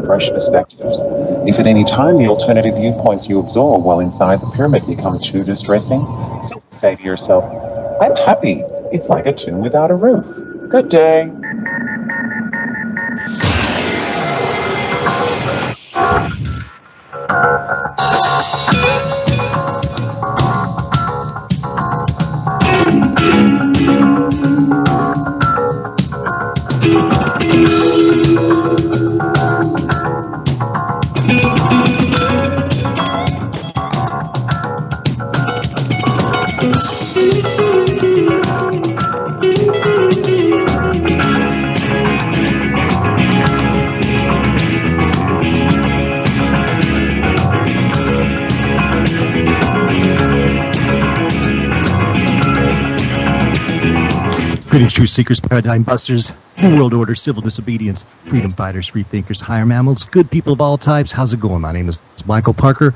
fresh perspectives. If at any time the alternative viewpoints you absorb while inside the pyramid become too distressing, simply say to yourself, I'm happy. It's like a tomb without a roof. Good day. Greetings, truth seekers, paradigm busters, New World Order, civil disobedience, freedom fighters, free thinkers, higher mammals, good people of all types. How's it going? My name is Michael Parker.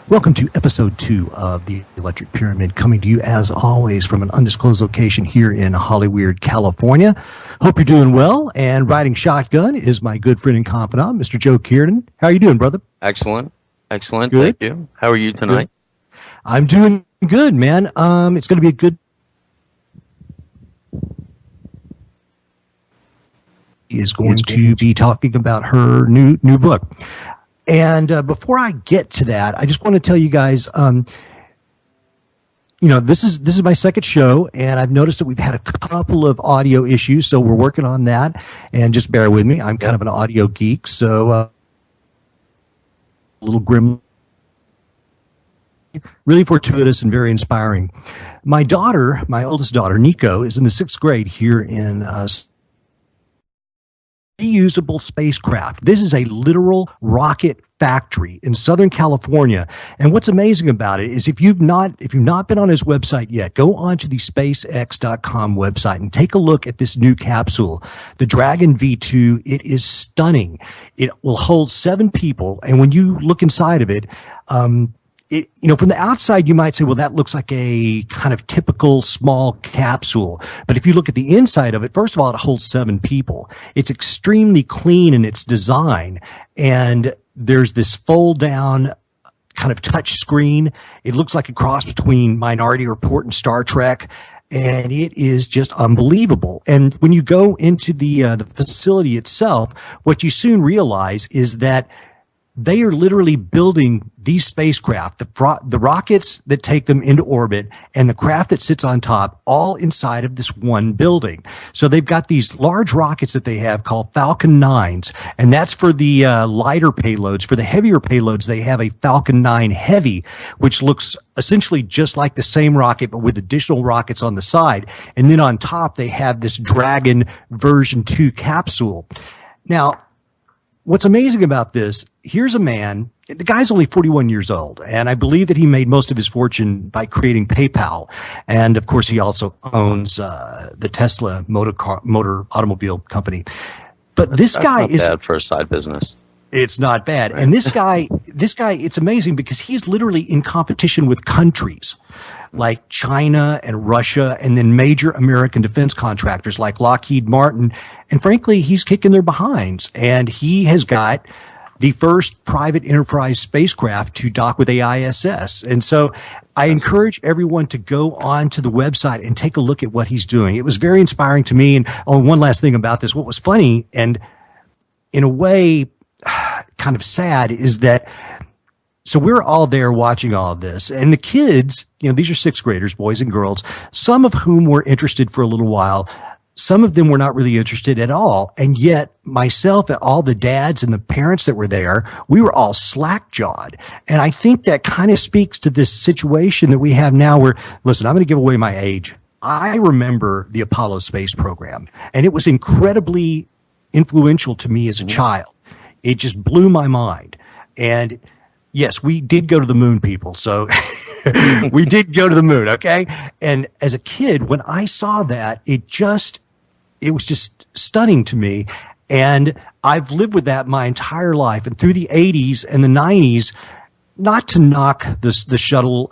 Welcome to episode 2 of the Electric Pyramid, coming to you as always from an undisclosed location here in Hollywood, California. Hope you're doing well. And riding shotgun is my good friend and confidant, Mr. Joe Kiernan. How are you doing, brother? Excellent. Excellent. Good. Thank you. How are you tonight? Good. I'm doing good, man. It's going to be a good is going to be talking about her new book. And before I get to that, I just want to tell you guys, this is my second show, and I've noticed that we've had a couple of audio issues, so we're working on that. And just bear with me. I'm kind of an audio geek, so a little grim. Really fortuitous and very inspiring. My daughter, my oldest daughter, Nico, is in the 6th grade here in reusable spacecraft. This is a literal rocket factory in Southern California. And what's amazing about it is if you've not been on his website yet, go onto the SpaceX.com website and take a look at this new capsule, the Dragon V2. It is stunning. It will hold 7 people, and when you look inside of it, from the outside, you might say, well, that looks like a kind of typical small capsule. But if you look at the inside of it, first of all, it holds 7 people. It's extremely clean in its design. And there's this fold down kind of touch screen. It looks like a cross between Minority Report and Star Trek. And it is just unbelievable. And when you go into the facility itself, what you soon realize is that they are literally building these spacecraft, the rockets that take them into orbit and the craft that sits on top, all inside of this one building. So they've got these large rockets that they have called Falcon 9s, and that's for the lighter payloads. For the heavier payloads, they have a Falcon 9 Heavy, which looks essentially just like the same rocket, but with additional rockets on the side. And then on top, they have this Dragon version 2 capsule. Now, what's amazing about this, here's a man, the guy's only 41 years old, and I believe that he made most of his fortune by creating PayPal. And, of course, he also owns the Tesla motor automobile company. But this guy is not bad for a side business. It's not bad. Right. And this guy, it's amazing because he's literally in competition with countries like China and Russia, and then major American defense contractors like Lockheed Martin. And frankly, he's kicking their behinds. And he has got the first private enterprise spacecraft to dock with the ISS. And so I encourage everyone to go on to the website and take a look at what he's doing. It was very inspiring to me. And one last thing about this, what was funny and in a way kind of sad is that so we're all there watching all of this, and the kids, these are 6th graders, boys and girls, some of whom were interested for a little while. Some of them were not really interested at all. And yet myself and all the dads and the parents that were there, we were all slack-jawed. And I think that kind of speaks to this situation that we have now where, listen, I'm going to give away my age. I remember the Apollo space program, and it was incredibly influential to me as a child. It just blew my mind. And yes, we did go to the moon, people. So we did go to the moon, okay? And as a kid, when I saw that, it was just stunning to me. And I've lived with that my entire life. And through the 80s and the 90s, not to knock the shuttle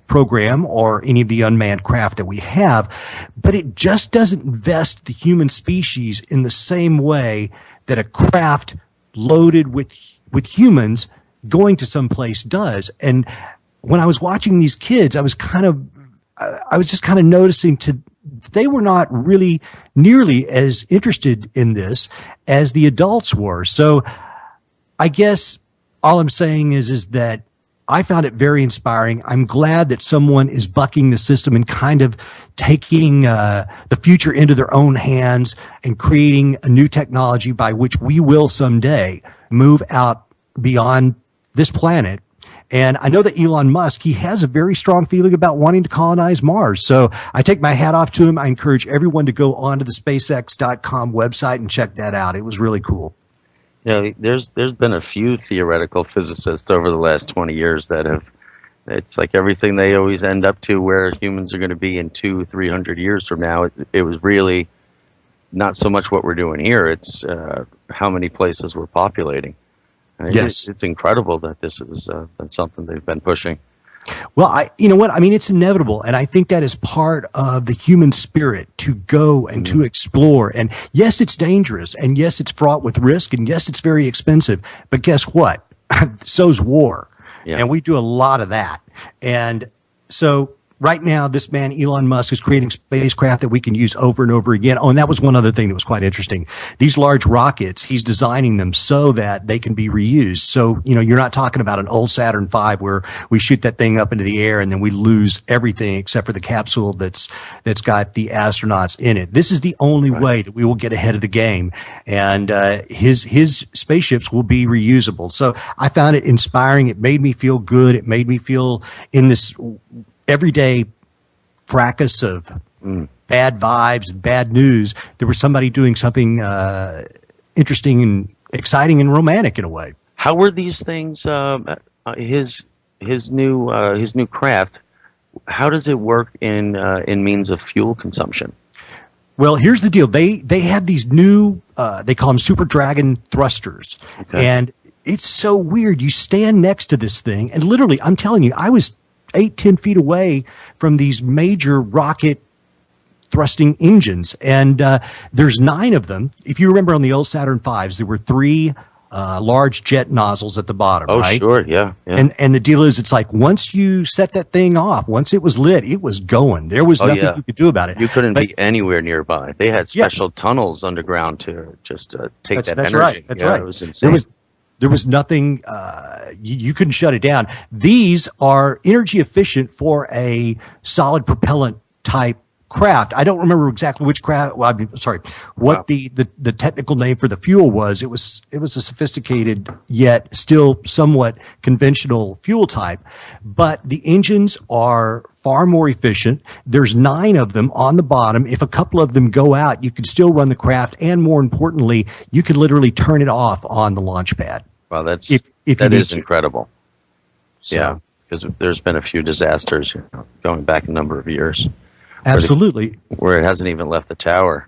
program or any of the unmanned craft that we have, but it just doesn't invest the human species in the same way that a craft loaded with humans going to some place does. And when I was watching these kids, I was just kind of noticing they were not really nearly as interested in this as the adults were. So I guess all I'm saying is that I found it very inspiring. I'm glad that someone is bucking the system and kind of taking the future into their own hands and creating a new technology by which we will someday move out beyond this planet. And I know that Elon Musk, he has a very strong feeling about wanting to colonize Mars. So I take my hat off to him. I encourage everyone to go onto the SpaceX.com website and check that out. It was really cool. There's been a few theoretical physicists over the last 20 years that have, it's like everything they always end up to where humans are going to be in 200-300 years from now. It was really not so much what we're doing here. It's how many places we're populating. Yes. It's incredible that this is that's something they've been pushing. Well, you know what? I mean, it's inevitable. And I think that is part of the human spirit to go and to explore. And yes, it's dangerous. And yes, it's fraught with risk. And yes, it's very expensive. But guess what? So's war. Yeah. And we do a lot of that. And so right now, this man, Elon Musk, is creating spacecraft that we can use over and over again. Oh, and that was one other thing that was quite interesting. These large rockets, he's designing them so that they can be reused. So, you know, you're not talking about an old Saturn V where we shoot that thing up into the air and then we lose everything except for the capsule that's got the astronauts in it. This is the only way that we will get ahead of the game. And his spaceships will be reusable. So I found it inspiring. It made me feel good. It made me feel in this everyday fracas of bad vibes, bad news, there was somebody doing something interesting and exciting and romantic in a way. How were these things? His new craft. How does it work in means of fuel consumption? Well, here's the deal. They have these new they call them Super Dragon thrusters, and it's so weird. You stand next to this thing, and literally, I'm telling you, I was 8-10 feet away from these major rocket thrusting engines. And there's 9 of them. If you remember on the old Saturn V's, there were 3 large jet nozzles at the bottom, right? Sure, yeah. And the deal is, it's like once you set that thing off, once it was lit, it was going. There was nothing you could do about it. You couldn't be anywhere nearby. They had special tunnels underground to just take that energy. Right. That's right. It was insane. There was nothing, you couldn't shut it down. These are energy efficient for a solid propellant type craft. I don't remember exactly which craft, well, I'm sorry, what the technical name for the fuel was. It was a sophisticated yet still somewhat conventional fuel type, but the engines are far more efficient. There's 9 of them on the bottom. If a couple of them go out, you can still run the craft, and more importantly, you can literally turn it off on the launch pad. Wow, that is is incredible. So, yeah, because there's been a few disasters going back a number of years. Absolutely, where it hasn't even left the tower.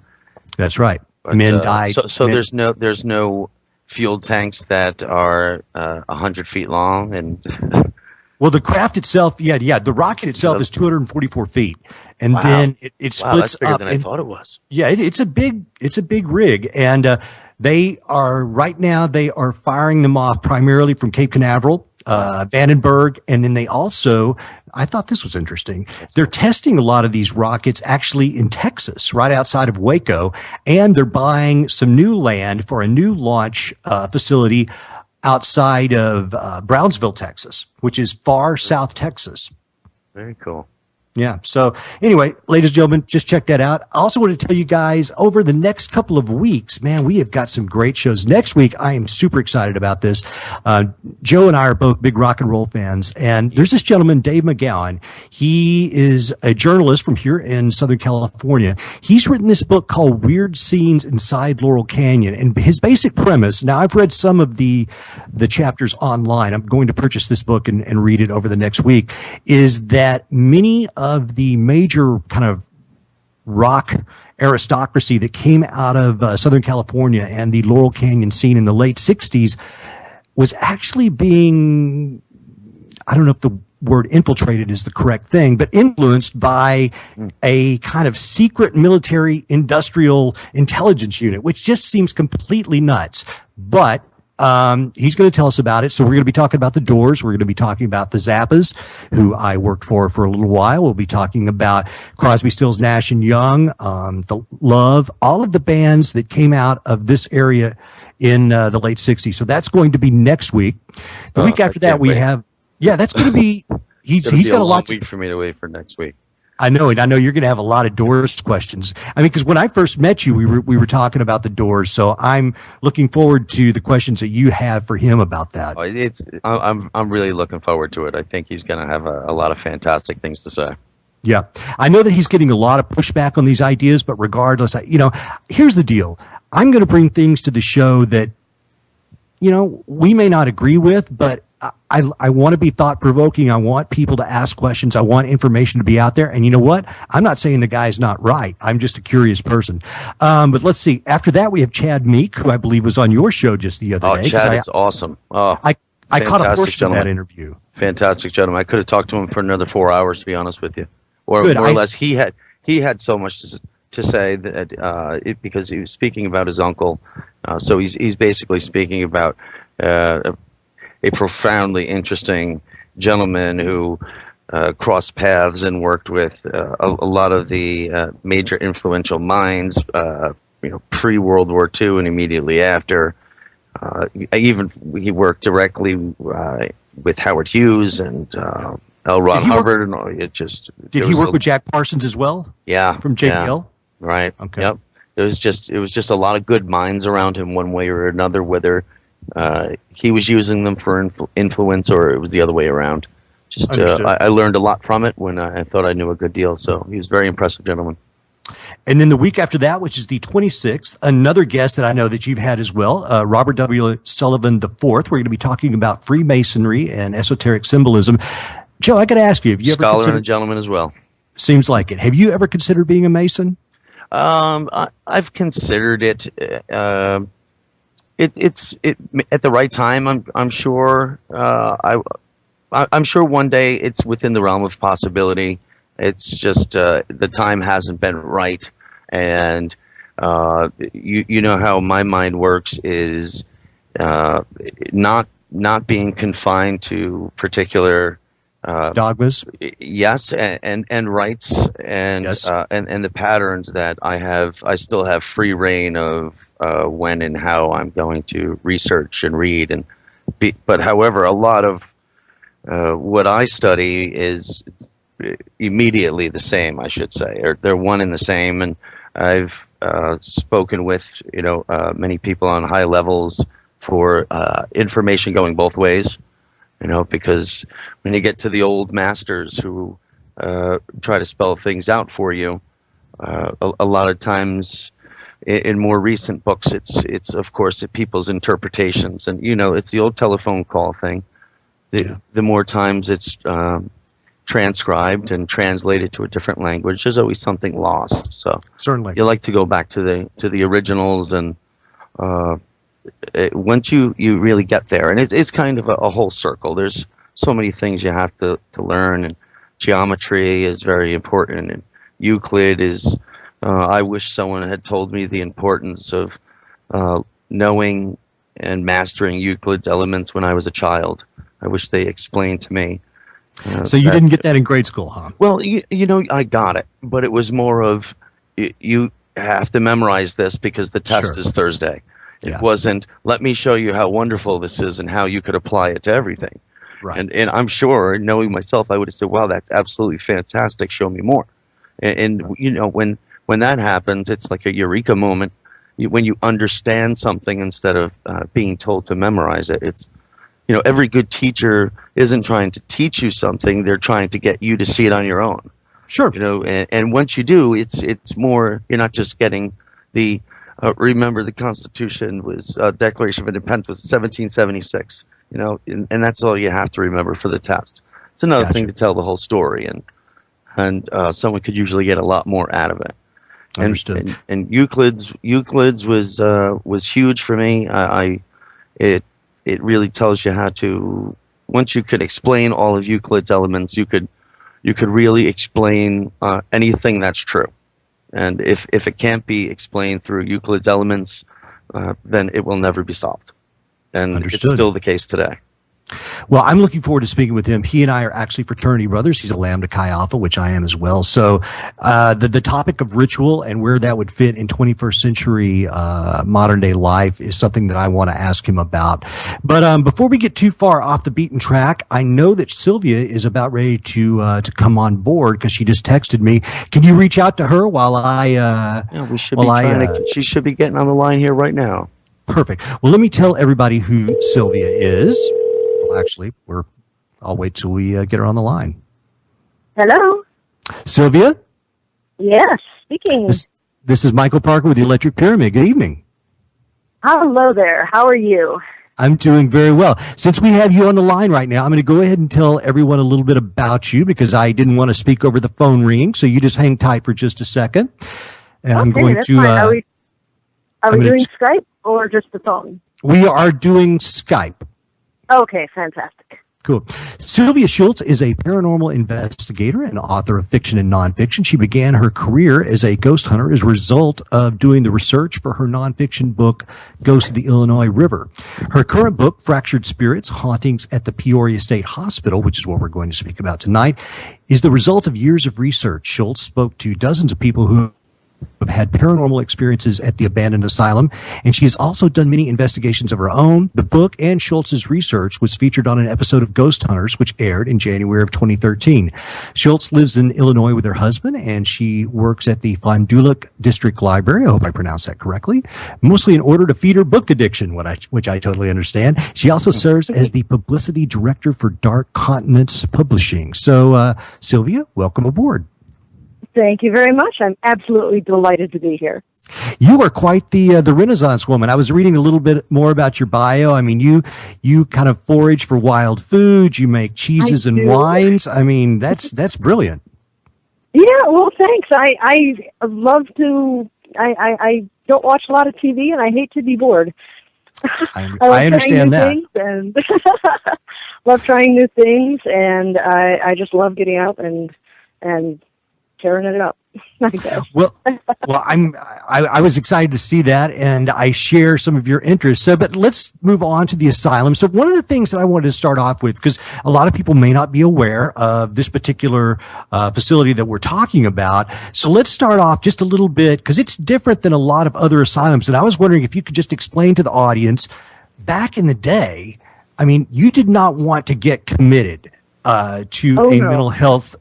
That's right. But, Men died. So there's no fuel tanks that are 100 feet long and. Well, the craft itself, the rocket itself is 244 feet, and then it splits that's bigger up. Than I thought it was. Yeah, it's a big rig, and they are firing them off primarily from Cape Canaveral, Vandenberg, and then they also, I thought this was interesting, they're testing a lot of these rockets actually in Texas, right outside of Waco, and they're buying some new land for a new launch facility outside of Brownsville, Texas, which is far south Texas. Very cool. Yeah. So anyway, ladies and gentlemen, just check that out. I also want to tell you guys over the next couple of weeks, man, we have got some great shows. Next week, I am super excited about this. Joe and I are both big rock and roll fans. And there's this gentleman, Dave McGowan. He is a journalist from here in Southern California. He's written this book called Weird Scenes Inside Laurel Canyon. And his basic premise, now I've read some of the chapters online. I'm going to purchase this book and read it over the next week, is that many of the major kind of rock aristocracy that came out of Southern California and the Laurel Canyon scene in the late 60s was actually being, I don't know if the word infiltrated is the correct thing, but influenced by a kind of secret military industrial intelligence unit, which just seems completely nuts. But He's going to tell us about it. So we're going to be talking about the Doors. We're going to be talking about the Zappas, who I worked for a little while. We'll be talking about Crosby, Stills, Nash and Young, the Love, all of the bands that came out of this area in the late '60s. So that's going to be next week. The week after that, we have. Yeah, that's going to be. He's got a lot. Week for me to wait for next week. I know it. I know you're going to have a lot of Doors questions. I mean, because when I first met you, we were talking about the Doors. So I'm looking forward to the questions that you have for him about that. I'm really looking forward to it. I think he's going to have a lot of fantastic things to say. Yeah, I know that he's getting a lot of pushback on these ideas, but regardless, here's the deal. I'm going to bring things to the show that, we may not agree with, but I want to be thought-provoking. I want people to ask questions. I want information to be out there. And you know what? I'm not saying the guy's not right. I'm just a curious person. But let's see. After that, we have Chad Meek, who I believe was on your show just the other day. Chad is awesome. I caught a portion of that interview. Fantastic gentleman. I could have talked to him for another 4 hours, to be honest with you. Or more or less, he had so much to say that because he was speaking about his uncle. So he's basically speaking about a profoundly interesting gentleman who crossed paths and worked with a lot of the major influential minds, pre-World War II and immediately after. He worked directly with Howard Hughes and L. Ron Hubbard, and all. Did he work with Jack Parsons as well? Yeah, from JBL. Yeah, right. Okay. Yep. It was just a lot of good minds around him, one way or another, whether he was using them for influence or it was the other way around. I learned a lot from it when I thought I knew a good deal. So he was a very impressive gentleman. And then the week after that, which is the 26th, another guest that I know that you've had as well, Robert W. Sullivan IV. We're going to be talking about Freemasonry and esoteric symbolism. Joe, I got to ask you, have you ever considered... Scholar and a gentleman as well. Seems like it. Have you ever considered being a Mason? I've considered it. It's at the right time. I'm sure. I'm sure one day it's within the realm of possibility. It's just the time hasn't been right, and you know how my mind works is not being confined to particular dogmas. Yes, and rights and yes. And the patterns that I still have free reign of when and how I'm going to research and read but however, a lot of what I study is immediately the same, I should say, or they're one and the same. And I've spoken with many people on high levels for information going both ways. Because when you get to the old masters who try to spell things out for you, a lot of times in more recent books, it's of course people's interpretations, and it's the old telephone call thing. The more times it's transcribed and translated to a different language, there's always something lost. So certainly, you like to go back to the originals and. Once you really get there, and it's kind of a whole circle. There's so many things you have to learn, and geometry is very important, and Euclid is. I wish someone had told me the importance of knowing and mastering Euclid's elements when I was a child. I wish they explained to me. So you didn't get that in grade school, huh? Well, I got it, but it was more of you have to memorize this because the test is Thursday. It wasn't, let me show you how wonderful this is and how you could apply it to everything. Right. And I'm sure, knowing myself, I would have said, wow, that's absolutely fantastic. Show me more. And right. When that happens, it's like a eureka moment. When you understand something instead of being told to memorize it, it's, every good teacher isn't trying to teach you something. They're trying to get you to see it on your own. Sure. And once you do, it's more, you're not just getting the, remember, the Constitution was Declaration of Independence was 1776. And that's all you have to remember for the test. It's another thing to tell the whole story, and someone could usually get a lot more out of it. Understood. And Euclid's was huge for me. It really tells you how to. Once you could explain all of Euclid's elements, you could really explain anything that's true. And if it can't be explained through Euclid's elements, then it will never be solved. And it's Understood. still the case today. Well, I'm looking forward to speaking with him. He and I are actually fraternity brothers. He's a Lambda Chi Alpha, which I am as well. So the topic of ritual and where that would fit in 21st century modern day life is something that I want to ask him about. But before we get too far off the beaten track, I know that Sylvia is about ready to come on board because she just texted me. Can you reach out to her while I? Yeah, we should be trying to. She should be getting on the line here right now. Perfect. Well, let me tell everybody who Sylvia is. Actually, I'll wait till we get her on the line. Hello? Sylvia? Yes, speaking. This is Michael Parker with the Electric Pyramid. Good evening. Hello there. How are you? I'm doing very well. Since we have you on the line right now, I'm going to go ahead and tell everyone a little bit about you because I didn't want to speak over the phone ringing, so you just hang tight for just a second. And I'm going to... Fine. Are we doing Skype or just the phone? We are doing Skype. Okay, fantastic. Cool. Sylvia Shults is a paranormal investigator and author of fiction and nonfiction. She began her career as a ghost hunter as a result of doing the research for her nonfiction book, Ghosts of the Illinois River. Her current book, Fractured Spirits, Hauntings at the Peoria State Hospital, which is what we're going to speak about tonight, is the result of years of research. Shults spoke to dozens of people who have had paranormal experiences at the abandoned asylum, and she has also done many investigations of her own. The book and Shults' research was featured on an episode of Ghost Hunters, which aired in January of 2013. Shults lives in Illinois with her husband, and she works at the Fond du Lac District Library. I hope I pronounced that correctly. Mostly in order to feed her book addiction, which I totally understand. She also serves as the publicity director for Dark Continents Publishing. So, Sylvia, welcome aboard. Thank you very much. I'm absolutely delighted to be here. You are quite the Renaissance woman. I was reading a little bit more about your bio. I mean, you kind of forage for wild foods. You make cheeses and wines. I mean, that's brilliant. Yeah, well, thanks. I love to. I don't watch a lot of TV, and I hate to be bored. I understand that. And love trying new things, and I just love getting out and tearing it up, I guess. Well, I was excited to see that, and I share some of your interests. So, but let's move on to the asylum. So, one of the things that I wanted to start off with, because a lot of people may not be aware of this particular facility that we're talking about. So, let's start off just a little bit, because it's different than a lot of other asylums. And I was wondering if you could just explain to the audience, back in the day, I mean, you did not want to get committed to mental health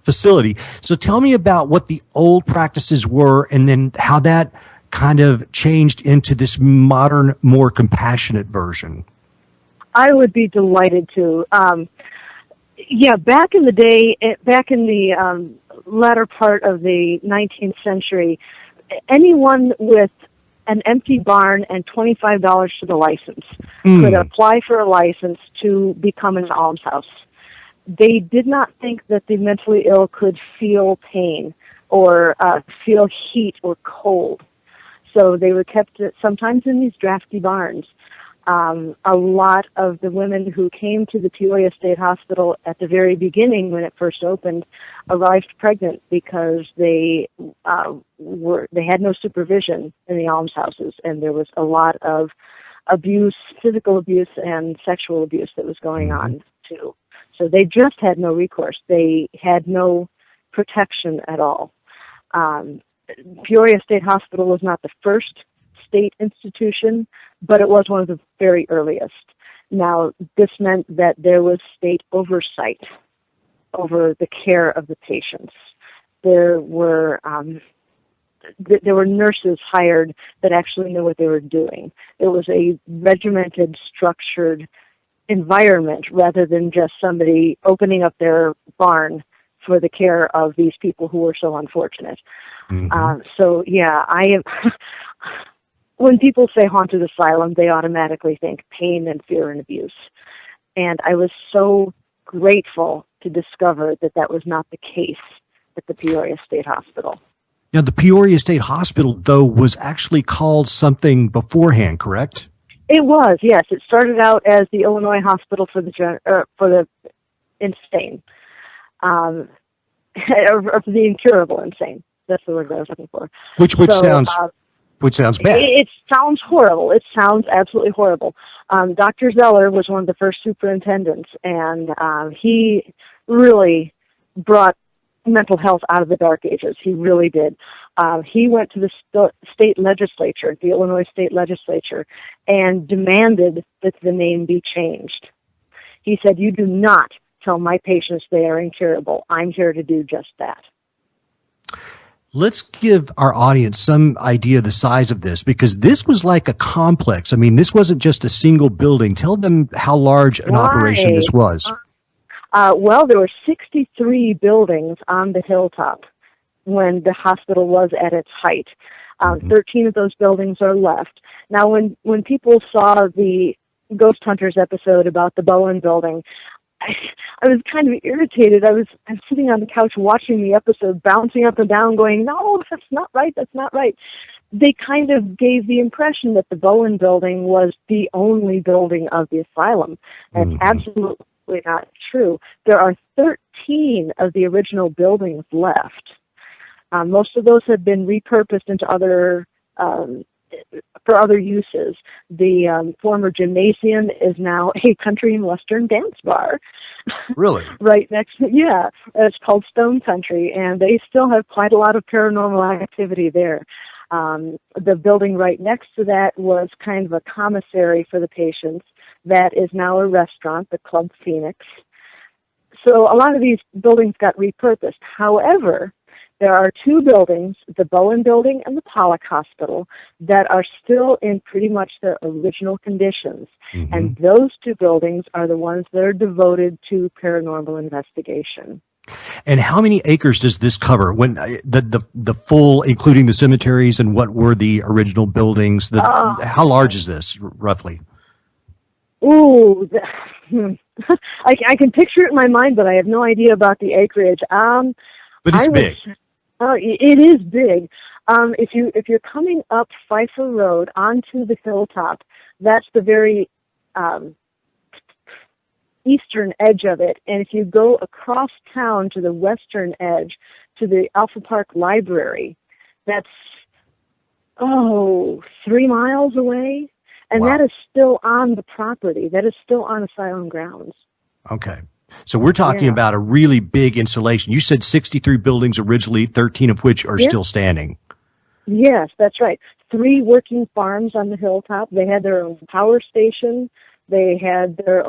facility. So tell me about what the old practices were and then how that kind of changed into this modern, more compassionate version. I would be delighted to. Back in the day, back in the latter part of the 19th century, anyone with an empty barn and $25 to the license could apply for a license to become an almshouse. They did not think that the mentally ill could feel pain or feel heat or cold. So they were kept sometimes in these drafty barns. A lot of the women who came to the Peoria State Hospital at the very beginning when it first opened arrived pregnant because they had no supervision in the almshouses, and there was a lot of abuse, physical abuse and sexual abuse that was going on too. So they just had no recourse. They had no protection at all. Peoria State Hospital was not the first state institution, but it was one of the very earliest. Now, this meant that there was state oversight over the care of the patients. There were nurses hired that actually knew what they were doing. It was a regimented, structured environment rather than just somebody opening up their barn for the care of these people who were so unfortunate. I am. When people say haunted asylum, they automatically think pain and fear and abuse. And I was so grateful to discover that that was not the case at the Peoria State Hospital. Now, the Peoria State Hospital, though, was actually called something beforehand, correct? It was, yes. It started out as the Illinois Hospital for the insane, or for the incurable insane. That's the word I was looking for. Which sounds Which sounds bad. It sounds horrible. It sounds absolutely horrible. Dr. Zeller was one of the first superintendents, and he really brought mental health out of the dark ages. He really did. He went to the state legislature, the Illinois state legislature, and demanded that the name be changed. He said, "You do not tell my patients they are incurable. I'm here to do just that." Let's give our audience some idea of the size of this, because this was like a complex. I mean, this wasn't just a single building. Tell them how large an operation this was. Well, there were 63 buildings on the hilltop when the hospital was at its height. 13 of those buildings are left. Now, when people saw the Ghost Hunters episode about the Bowen building, I was kind of irritated. I'm sitting on the couch watching the episode, bouncing up and down, going, "No, that's not right, that's not right." They kind of gave the impression that the Bowen building was the only building of the asylum. That's absolutely not true. There are 13 of the original buildings left. Most of those have been repurposed into for other uses. The former gymnasium is now a country and western dance bar. Really? Right next to, yeah, it's called Stone Country, and they still have quite a lot of paranormal activity there. The building right next to that was kind of a commissary for the patients. That is now a restaurant, the Club Phoenix. So a lot of these buildings got repurposed. However, there are two buildings, the Bowen Building and the Pollock Hospital, that are still in pretty much their original conditions. And those two buildings are the ones that are devoted to paranormal investigation. And how many acres does this cover? When the full, including the cemeteries, and what were the original buildings? How large is this, roughly? Ooh, I can picture it in my mind, but I have no idea about the acreage. But it's big. It is big. If you're coming up Pfeiffer Road onto the hilltop, that's the very eastern edge of it. And if you go across town to the western edge, to the Alpha Park Library, that's 3 miles away. And Wow. that is still on the property. That is still on asylum grounds. Okay. So we're talking about a really big installation. You said 63 buildings originally, 13 of which are still standing. Yes, that's right. 3 working farms on the hilltop. They had their own power station. They had their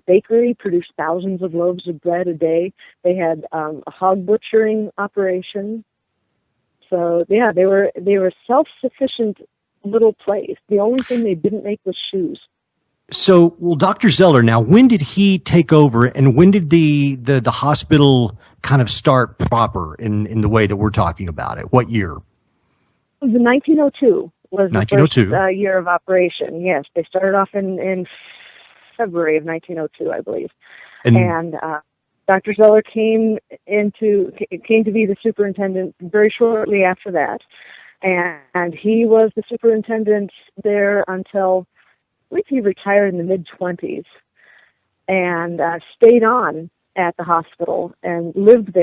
bakery produced thousands of loaves of bread a day. They had a hog butchering operation. So yeah, they were self-sufficient little place. The only thing they didn't make was shoes. So, well, Dr. Zeller, now, when did he take over, and when did the hospital kind of start proper in the way that we're talking about it? What year? The 1902 was the 1902. first year of operation. Yes, they started off in February of 1902, I believe. And Dr. Zeller came to be the superintendent very shortly after that. And he was the superintendent there until, I believe he retired in the mid-20s, and stayed on at the hospital and lived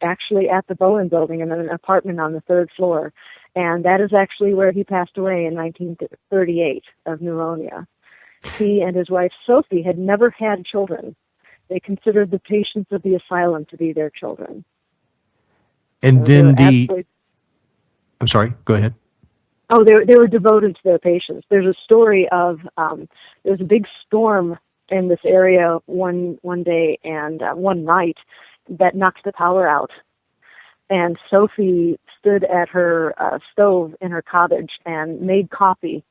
actually at the Bowen Building in an apartment on the 3rd floor. And that is actually where he passed away in 1938 of pneumonia. He and his wife, Sophie, had never had children. They considered the patients of the asylum to be their children. And then I'm sorry, go ahead. Oh, they were devoted to their patients. There's a story of there was a big storm in this area one day and one night that knocked the power out. And Sophie stood at her stove in her cottage and made coffee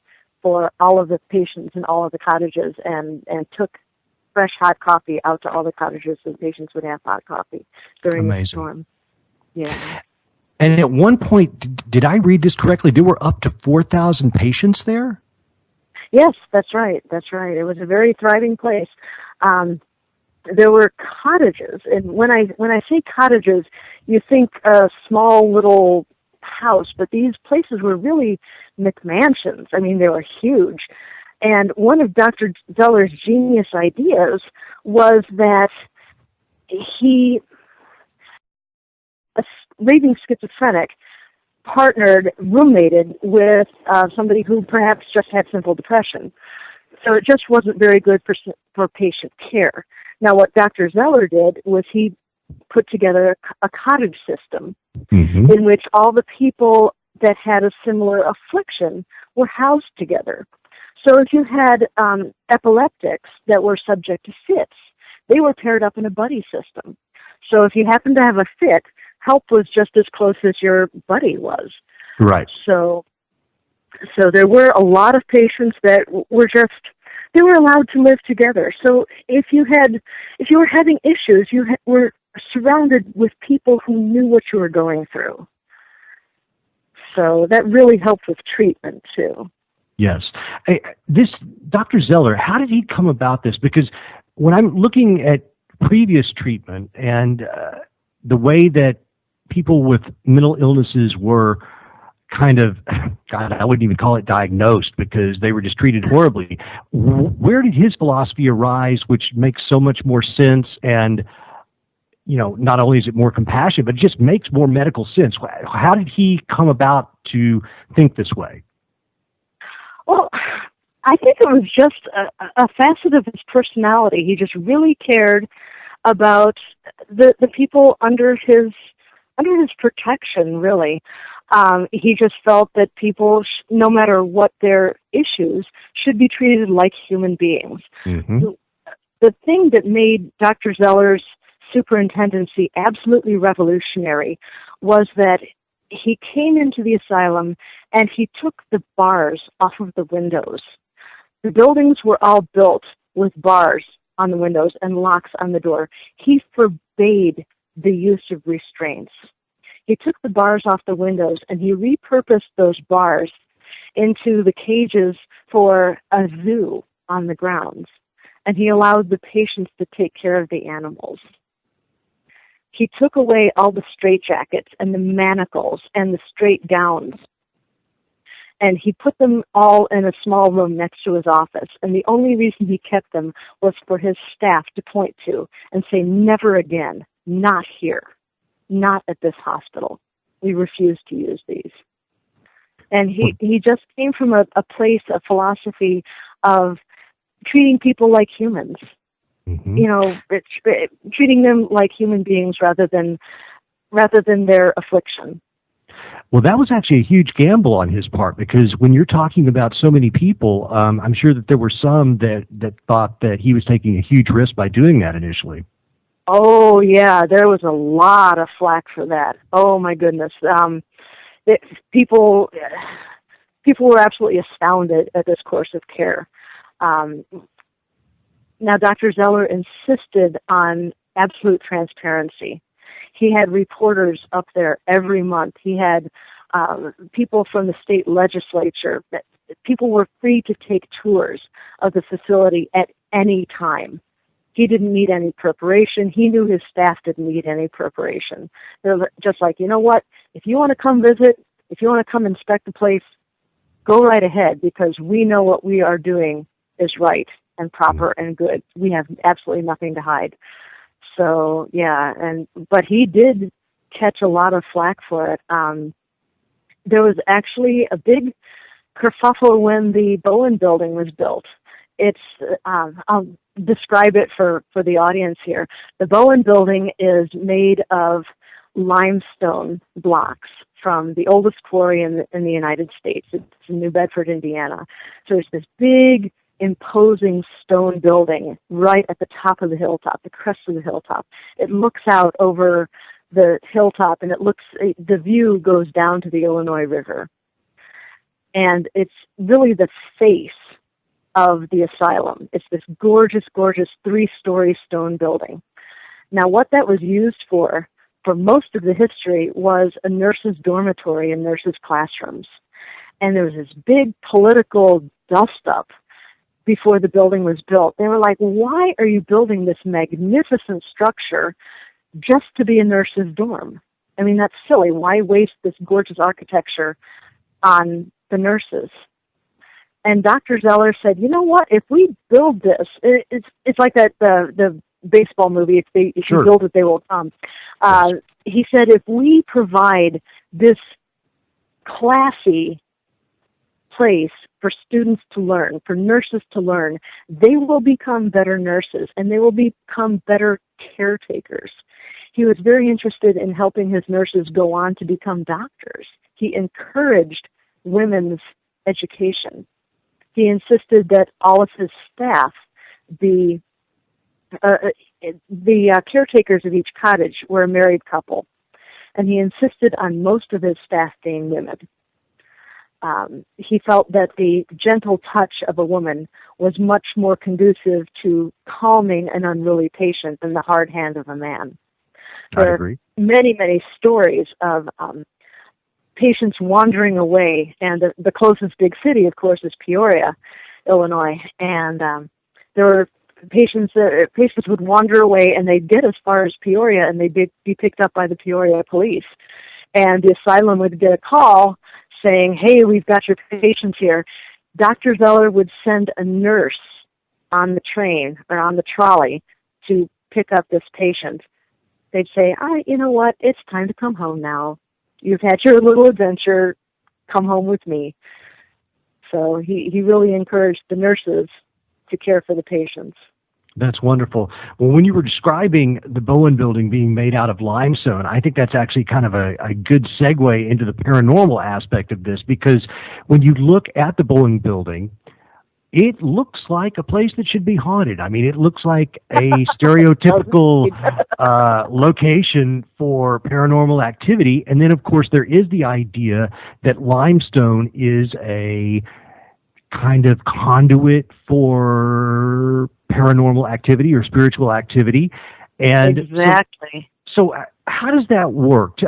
for all of the patients in all of the cottages, and took fresh hot coffee out to all the cottages so the patients would have hot coffee during the storm. Yeah. And at one point, did I read this correctly? There were up to 4,000 patients there? Yes, that's right. That's right. It was a very thriving place. There were cottages, and when I say cottages, you think a small little house, but these places were really McMansions. I mean, they were huge. And one of Dr. Zeller's genius ideas was that he, a raving schizophrenic, roommated with somebody who perhaps just had simple depression. So it just wasn't very good for patient care. Now, what Dr. Zeller did was he put together a cottage system in which all the people that had a similar affliction were housed together. So if you had epileptics that were subject to fits, they were paired up in a buddy system. So if you happened to have a fit, help was just as close as your buddy was. Right. So there were a lot of patients that they were allowed to live together. So if you were having issues, you were surrounded with people who knew what you were going through. So that really helped with treatment too. Yes. Hey, this Dr. Zeller, how did he come about this? Because when I'm looking at previous treatment and the way that people with mental illnesses were kind of, God, I wouldn't even call it diagnosed because they were just treated horribly. Where did his philosophy arise, which makes so much more sense? And, you know, not only is it more compassionate, but it just makes more medical sense. How did he come about to think this way? Well, I think it was just a facet of his personality. He just really cared about the people under his protection, really. He just felt that people, no matter what their issues, should be treated like human beings. Mm-hmm. The thing that made Dr. Zeller's superintendency absolutely revolutionary was that he came into the asylum and he took the bars off of the windows. The buildings were all built with bars on the windows and locks on the door. He forbade the use of restraints. He took the bars off the windows and he repurposed those bars into the cages for a zoo on the grounds. And he allowed the patients to take care of the animals. He took away all the straitjackets and the manacles and the straight gowns. And he put them all in a small room next to his office. And the only reason he kept them was for his staff to point to and say, never again, not here, not at this hospital. We refuse to use these. And he just came from a place, a philosophy of treating people like humans. Mm-hmm. You know, treating them like human beings rather than their affliction. Well, that was actually a huge gamble on his part because when you're talking about so many people, I'm sure that there were some that thought that he was taking a huge risk by doing that initially. Oh, yeah, there was a lot of flack for that. Oh, my goodness. People were absolutely astounded at this course of care. Now, Dr. Zeller insisted on absolute transparency. He had reporters up there every month. He had people from the state legislature. People were free to take tours of the facility at any time. He didn't need any preparation. He knew his staff didn't need any preparation. They're just like, you know what? If you want to come visit, if you want to come inspect the place, go right ahead because we know what we are doing is right and proper and good. We have absolutely nothing to hide. So, yeah, but he did catch a lot of flack for it. There was actually a big kerfuffle when the Bowen building was built. It's, I'll describe it for the audience here. The Bowen building is made of limestone blocks from the oldest quarry in the United States. It's in New Bedford, Indiana. So it's this big, imposing stone building right at the top of the hilltop, the crest of the hilltop. It looks out over the hilltop and the view goes down to the Illinois River. And it's really the face of the asylum. It's this gorgeous, gorgeous 3-story stone building. Now, what that was used for most of the history, was a nurse's dormitory and nurses' classrooms. And there was this big political dust-up before the building was built. They were like, why are you building this magnificent structure just to be a nurse's dorm? I mean, that's silly. Why waste this gorgeous architecture on the nurses? And Dr. Zeller said, you know what, if we build this, it's like that the baseball movie, if Sure. you build it, they will come. He said, if we provide this classy place for students to learn, for nurses to learn, they will become better nurses and they will become better caretakers. He was very interested in helping his nurses go on to become doctors. He encouraged women's education. He insisted that all of his staff, the caretakers of each cottage, were a married couple, and he insisted on most of his staff being women. He felt that the gentle touch of a woman was much more conducive to calming an unruly patient than the hard hand of a man. There are many, many stories of patients wandering away, and the closest big city, of course, is Peoria, Illinois. And there were patients would wander away, and they'd get as far as Peoria, and they'd be picked up by the Peoria police. And the asylum would get a call saying, "Hey, we've got your patients here." Dr. Zeller would send a nurse on the train or on the trolley to pick up this patient. They'd say, "You know what? It's time to come home now. You've had your little adventure. Come home with me." So he really encouraged the nurses to care for the patients. That's wonderful. Well, when you were describing the Bowen building being made out of limestone, I think that's actually kind of a good segue into the paranormal aspect of this, because when you look at the Bowen building, it looks like a place that should be haunted. I mean, it looks like a stereotypical location for paranormal activity. And then, of course, there is the idea that limestone is a kind of conduit for paranormal activity or spiritual activity. And exactly. So how does that work?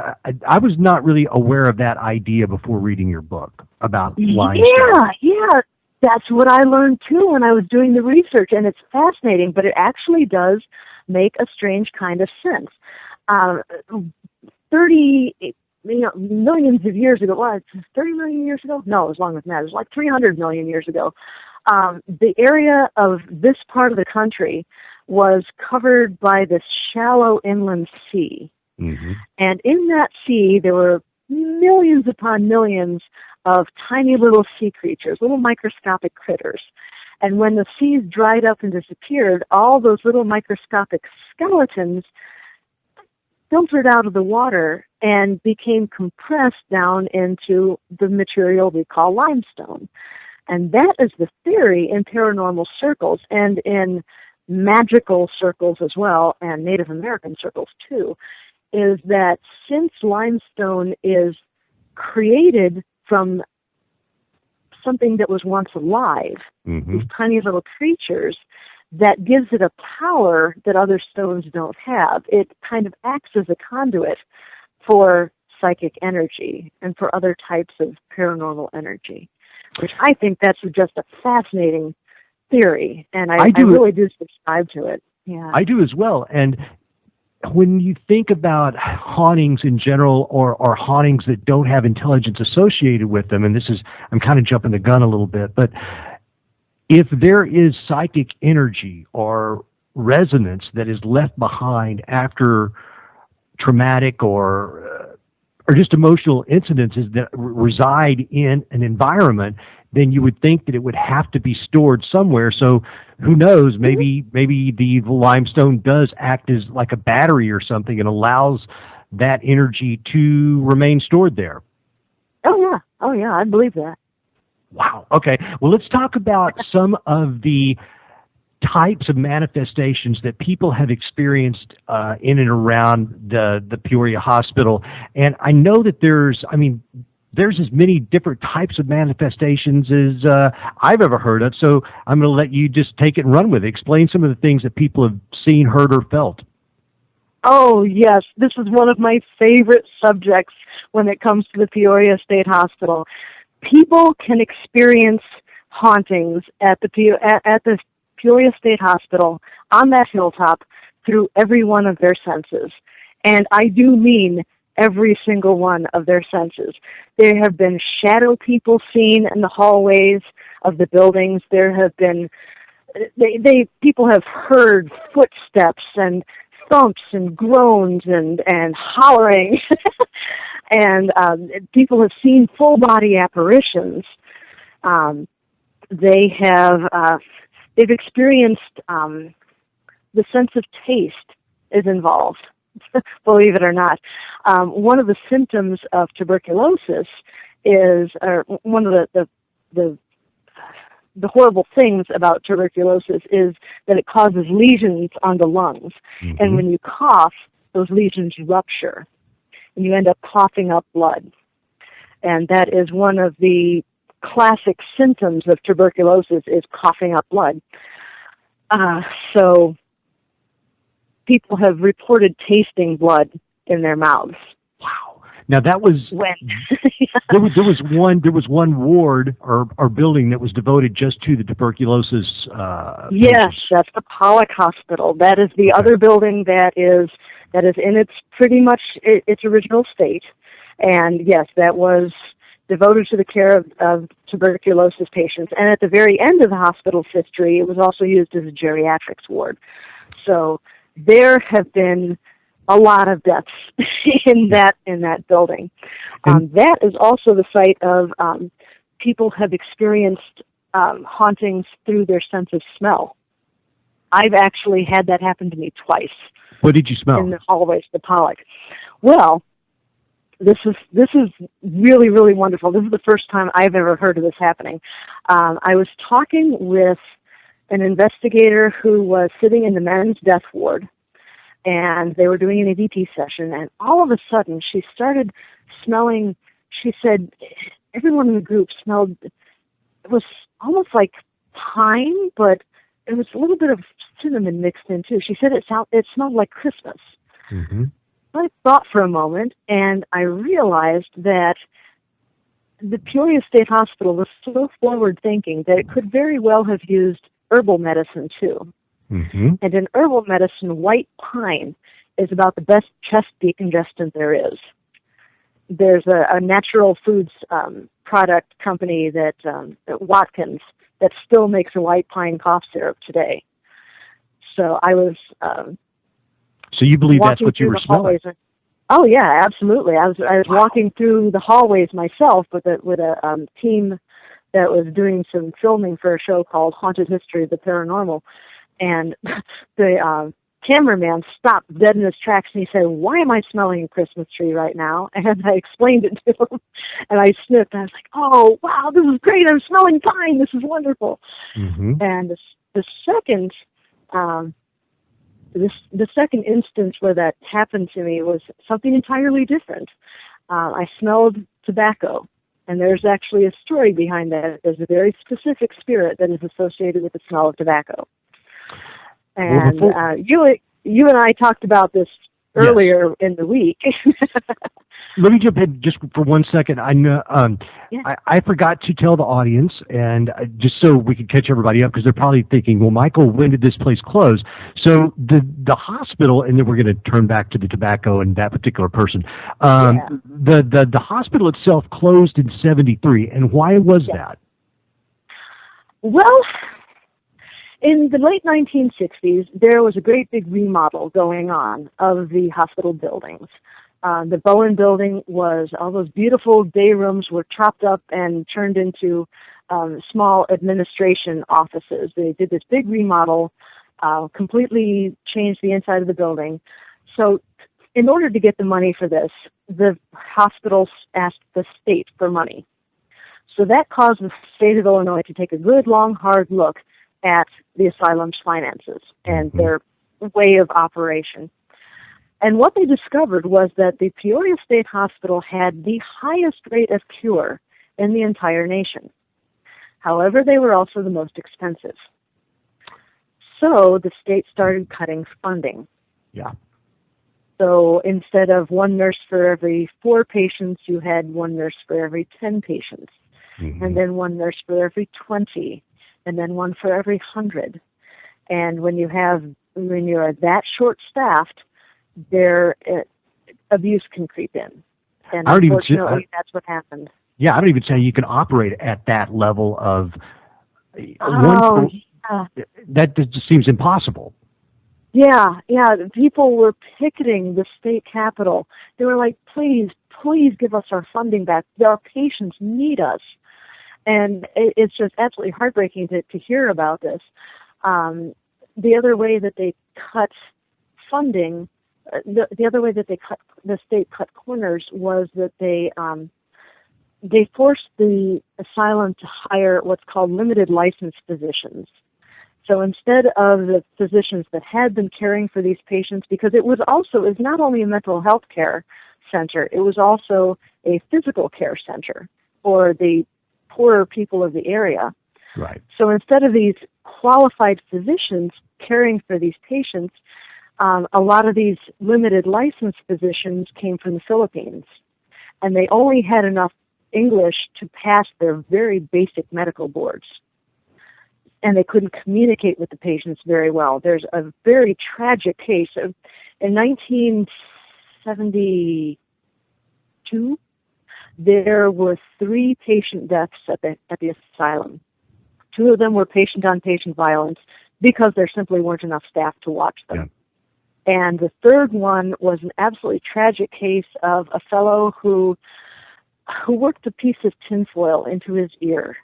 I was not really aware of that idea before reading your book about limestone. Yeah. That's what I learned, too, when I was doing the research, and it's fascinating, but it actually does make a strange kind of sense. 30 millions of years ago, 30 million years ago? No, it was longer than that. It was like 300 million years ago. The area of this part of the country was covered by this shallow inland sea. Mm-hmm. And in that sea, there were millions upon millions of tiny little sea creatures, little microscopic critters. And when the seas dried up and disappeared, all those little microscopic skeletons filtered out of the water and became compressed down into the material we call limestone. And that is the theory in paranormal circles and in magical circles as well, and Native American circles too, is that since limestone is created from something that was once alive, these tiny little creatures, that gives it a power that other stones don't have. It kind of acts as a conduit for psychic energy and for other types of paranormal energy, which I think that's just a fascinating theory, and I really do subscribe to it. Yeah, I do as well. And when you think about hauntings in general, or hauntings that don't have intelligence associated with them, and I'm kind of jumping the gun a little bit, but if there is psychic energy or resonance that is left behind after traumatic or just emotional incidences that reside in an environment, then you would think that it would have to be stored somewhere. So who knows, maybe the limestone does act as like a battery or something and allows that energy to remain stored there. Oh yeah, I believe that. Wow. Okay. Well, let's talk about some of the types of manifestations that people have experienced in and around the Peoria Hospital. And I know that there's as many different types of manifestations as I've ever heard of. So I'm going to let you just take it and run with it. Explain some of the things that people have seen, heard, or felt. Oh, yes. This is one of my favorite subjects when it comes to the Peoria State Hospital. People can experience hauntings at the Peoria State Hospital on that hilltop through every one of their senses. And I do mean every single one of their senses. There have been shadow people seen in the hallways of the buildings. There have been, people have heard footsteps and thumps and groans and hollering. And people have seen full-body apparitions. They've experienced the sense of taste is involved, believe it or not. One of the symptoms of tuberculosis is, or one of the horrible things about tuberculosis is that it causes lesions on the lungs. Mm-hmm. And when you cough, those lesions rupture, and you end up coughing up blood. And that is one of the classic symptoms of tuberculosis, is coughing up blood. So people have reported tasting blood in their mouths. Wow. Now that was when there was one ward or building that was devoted just to the tuberculosis. Yes, that's the Pollock Hospital. That is the other building that is in its pretty much its original state, and yes, that was devoted to the care of tuberculosis patients. And at the very end of the hospital's history, it was also used as a geriatrics ward. So there have been a lot of deaths in that building. That is also the site of people have experienced hauntings through their sense of smell. I've actually had that happen to me twice. What did you smell? In the hallways of the Pollock. Well, this is really, really wonderful. This is the first time I've ever heard of this happening. I was talking with an investigator who was sitting in the men's death ward, and they were doing an EVP session, and all of a sudden she started smelling. She said everyone in the group smelled, it was almost like pine, but it was a little bit of cinnamon mixed in too. She said it smelled like Christmas. Mm-hmm. I thought for a moment, and I realized that the Peoria State Hospital was so forward-thinking that it could very well have used herbal medicine too. Mm-hmm. And in herbal medicine, white pine is about the best chest decongestant there is. There's a natural foods product company that Watkins that still makes a white pine cough syrup today. So I was. So you believe that's what you were smelling? Oh yeah, absolutely. I was walking through the hallways myself with a team that was doing some filming for a show called Haunted History of the Paranormal, and the cameraman stopped dead in his tracks and he said, "Why am I smelling a Christmas tree right now?" And I explained it to him, and I sniffed. And I was like, "Oh wow, this is great! I'm smelling pine. This is wonderful." Mm-hmm. And the second. The second instance where that happened to me was something entirely different. I smelled tobacco, and there's actually a story behind that. There's a very specific spirit that is associated with the smell of tobacco. And you and I talked about this earlier in the week. Let me jump in just for 1 second. I know I forgot to tell the audience, and just so we can catch everybody up, because they're probably thinking, well, Michael, when did this place close? So the hospital, and then we're going to turn back to the tobacco and that particular person. The hospital itself closed in '73, and why was that? Well, in the late 1960s, there was a great big remodel going on of the hospital buildings. The Bowen building was, all those beautiful day rooms were chopped up and turned into small administration offices. They did this big remodel, completely changed the inside of the building. So in order to get the money for this, the hospitals asked the state for money. So that caused the state of Illinois to take a good, long, hard look at the asylum's finances and their way of operation. And what they discovered was that the Peoria State Hospital had the highest rate of cure in the entire nation. However, they were also the most expensive. So the state started cutting funding. Yeah. So instead of one nurse for every 4 patients, you had one nurse for every 10 patients, and then one nurse for every 20, and then one for every 100. And when you're that short-staffed, their abuse can creep in. And unfortunately, that's what happened. Yeah, I don't even say you can operate at that level of... That just seems impossible. Yeah, yeah. People were picketing the state capitol. They were like, please, please give us our funding back. Our patients need us. And it's just absolutely heartbreaking to hear about this. The other way that they cut funding, the other way that the state cut corners was that they forced the asylum to hire what's called limited license physicians. So instead of the physicians that had been caring for these patients, because it was not only a mental health care center, it was also a physical care center for the poorer people of the area. Right. So instead of these qualified physicians caring for these patients, a lot of these limited license physicians came from the Philippines, and they only had enough English to pass their very basic medical boards. And they couldn't communicate with the patients very well. There's a very tragic case of, in 1972, there were 3 patient deaths at the asylum. 2 of them were patient-on-patient violence because there simply weren't enough staff to watch them. Yeah. And the third one was an absolutely tragic case of a fellow who worked a piece of tinfoil into his ear.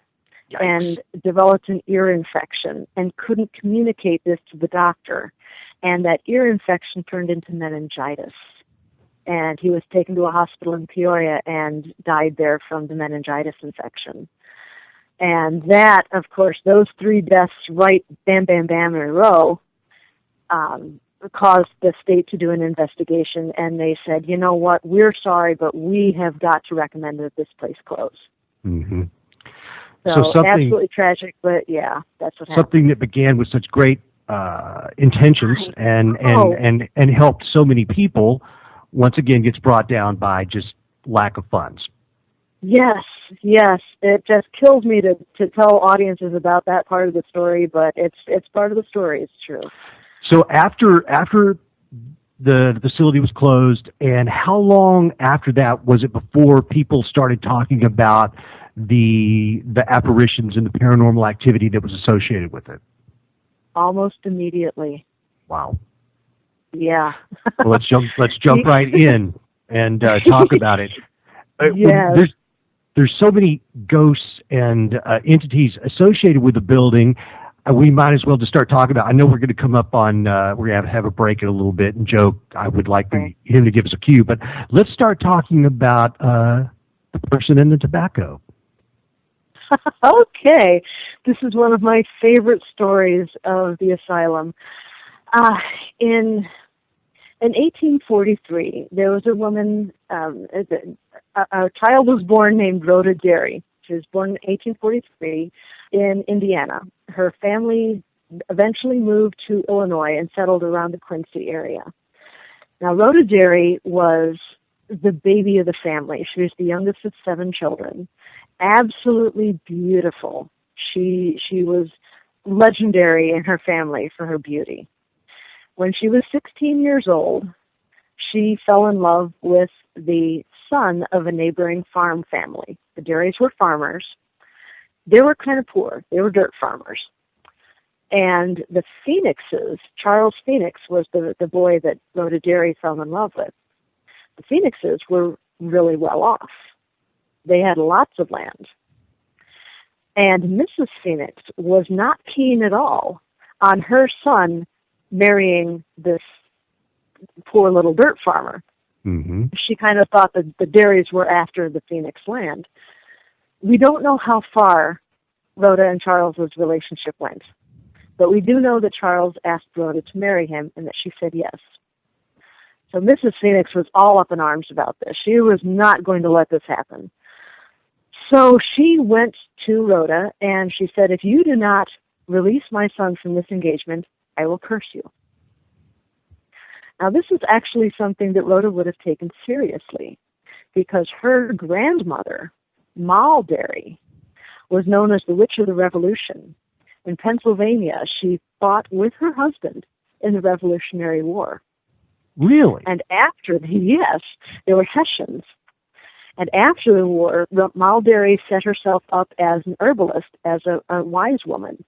Yikes. And developed an ear infection and couldn't communicate this to the doctor. And that ear infection turned into meningitis. And he was taken to a hospital in Peoria and died there from the meningitis infection. And that, of course, those 3 deaths right bam, bam, bam in a row caused the state to do an investigation. And they said, you know what, we're sorry, but we have got to recommend that this place close. Mm-hmm. So absolutely tragic, but yeah, that's what happened. Something that began with such great intentions and helped so many people, once again gets brought down by just lack of funds. Yes. It just kills me to tell audiences about that part of the story, but it's part of the story. It's true. So after the facility was closed, and how long after that was it before people started talking about the apparitions and the paranormal activity that was associated with it? Almost immediately. Wow. Yeah. Well, let's jump right in and talk about it. Yes. There's so many ghosts and entities associated with the building. We might as well just start talking about. I know we're going to come up on. We're going to have a break in a little bit, and Joe, I would like him to give us a cue. But let's start talking about the person and the tobacco. Okay, this is one of my favorite stories of the asylum. In 1843, there was a woman, a child was born named Rhoda Derry. She was born in 1843 in Indiana. Her family eventually moved to Illinois and settled around the Quincy area. Now, Rhoda Derry was the baby of the family. She was the youngest of 7 children. Absolutely beautiful. She was legendary in her family for her beauty. When she was 16 years old, she fell in love with the son of a neighboring farm family. The Derrys were farmers. They were kind of poor. They were dirt farmers. And the Phoenixes, Charles Phoenix was the boy that Rhoda Derry fell in love with. The Phoenixes were really well off. They had lots of land. And Mrs. Phoenix was not keen at all on her son marrying this poor little dirt farmer. Mm-hmm. She kind of thought that the Derrys were after the Phoenix land. We don't know how far Rhoda and Charles's relationship went, but we do know that Charles asked Rhoda to marry him and that she said yes. So Mrs. Phoenix was all up in arms about this. She was not going to let this happen. So she went to Rhoda and she said, if you do not release my son from this engagement, I will curse you. Now, this is actually something that Rhoda would have taken seriously because her grandmother, Moll Derry, was known as the Witch of the Revolution. In Pennsylvania, she fought with her husband in the Revolutionary War. Really? And after, yes, they were Hessians. And after the war, Moll Derry set herself up as an herbalist, as a wise woman.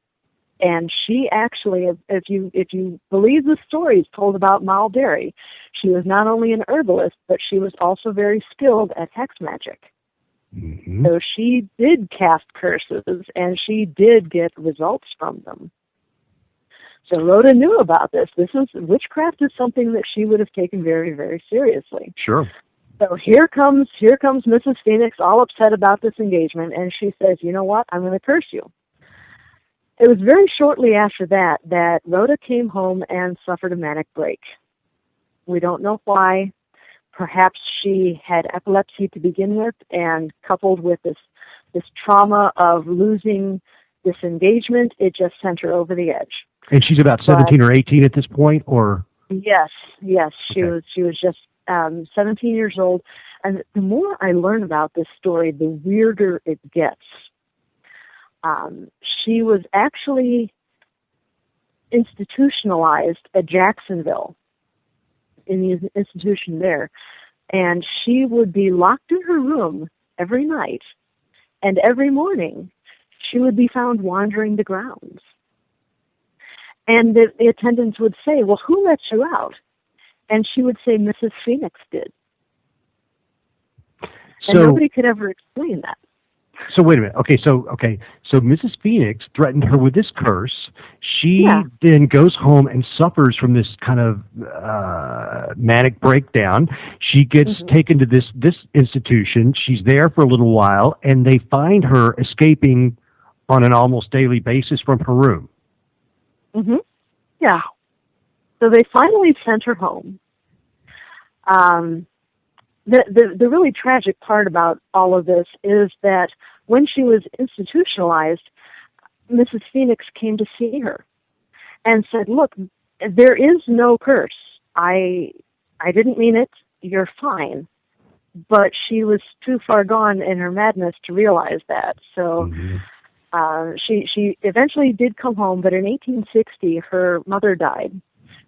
And she actually, if you believe the stories told about Mulberry, she was not only an herbalist, but she was also very skilled at hex magic. Mm-hmm. So she did cast curses, and she did get results from them. So Rhoda knew about this. Witchcraft is something that she would have taken very, very seriously. Sure. So here comes Mrs. Phoenix, all upset about this engagement, and she says, "You know what? I'm going to curse you." It was very shortly after that Rhoda came home and suffered a manic break. We don't know why. Perhaps she had epilepsy to begin with, and coupled with this trauma of losing this engagement, it just sent her over the edge. And she's about 17 or 18 at this point, or? Yes. She was just 17 years old. And the more I learn about this story, the weirder it gets. She was actually institutionalized at Jacksonville, in the institution there. And she would be locked in her room every night. And every morning, she would be found wandering the grounds. And the attendants would say, "Well, who let you out?" And she would say, "Mrs. Phoenix did." And nobody could ever explain that. So wait a minute. Okay, so Mrs. Phoenix threatened her with this curse. She then goes home and suffers from this kind of manic breakdown. She gets taken to this institution. She's there for a little while, and they find her escaping on an almost daily basis from her room. Mm-hmm. Yeah. So they finally sent her home. The really tragic part about all of this is that when she was institutionalized, Mrs. Phoenix came to see her and said, "Look, there is no curse. I didn't mean it. You're fine." But she was too far gone in her madness to realize that. So she eventually did come home, but in 1860, her mother died,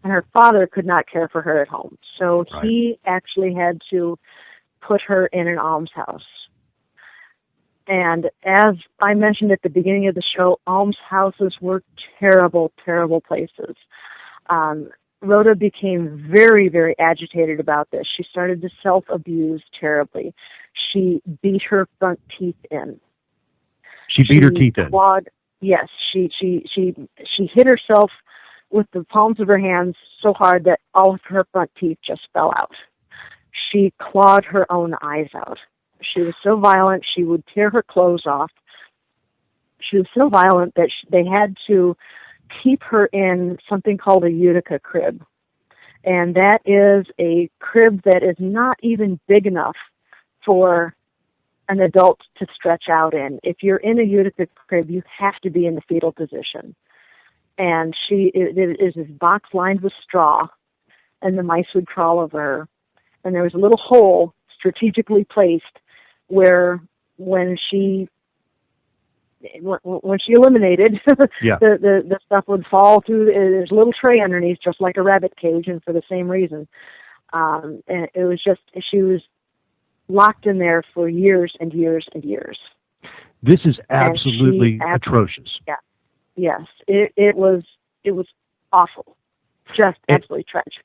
and her father could not care for her at home. So he actually had to put her in an almshouse. And as I mentioned at the beginning of the show, almshouses were terrible, terrible places. Rhoda became very, very agitated about this. She started to self-abuse terribly. She beat her front teeth in. She beat her teeth in? Yes. She hit herself with the palms of her hands so hard that all of her front teeth just fell out. She clawed her own eyes out. She was so violent, she would tear her clothes off. She was so violent that they had to keep her in something called a Utica crib. And that is a crib that is not even big enough for an adult to stretch out in. If you're in a Utica crib, you have to be in the fetal position. And it is this box lined with straw, and the mice would crawl over her. And there was a little hole strategically placed where when she eliminated, the stuff would fall through. There's a little tray underneath, just like a rabbit cage, and for the same reason. And it was just, she was locked in there for years and years and years. This is absolutely atrocious. Yeah. Yes, it was awful, just absolutely tragic.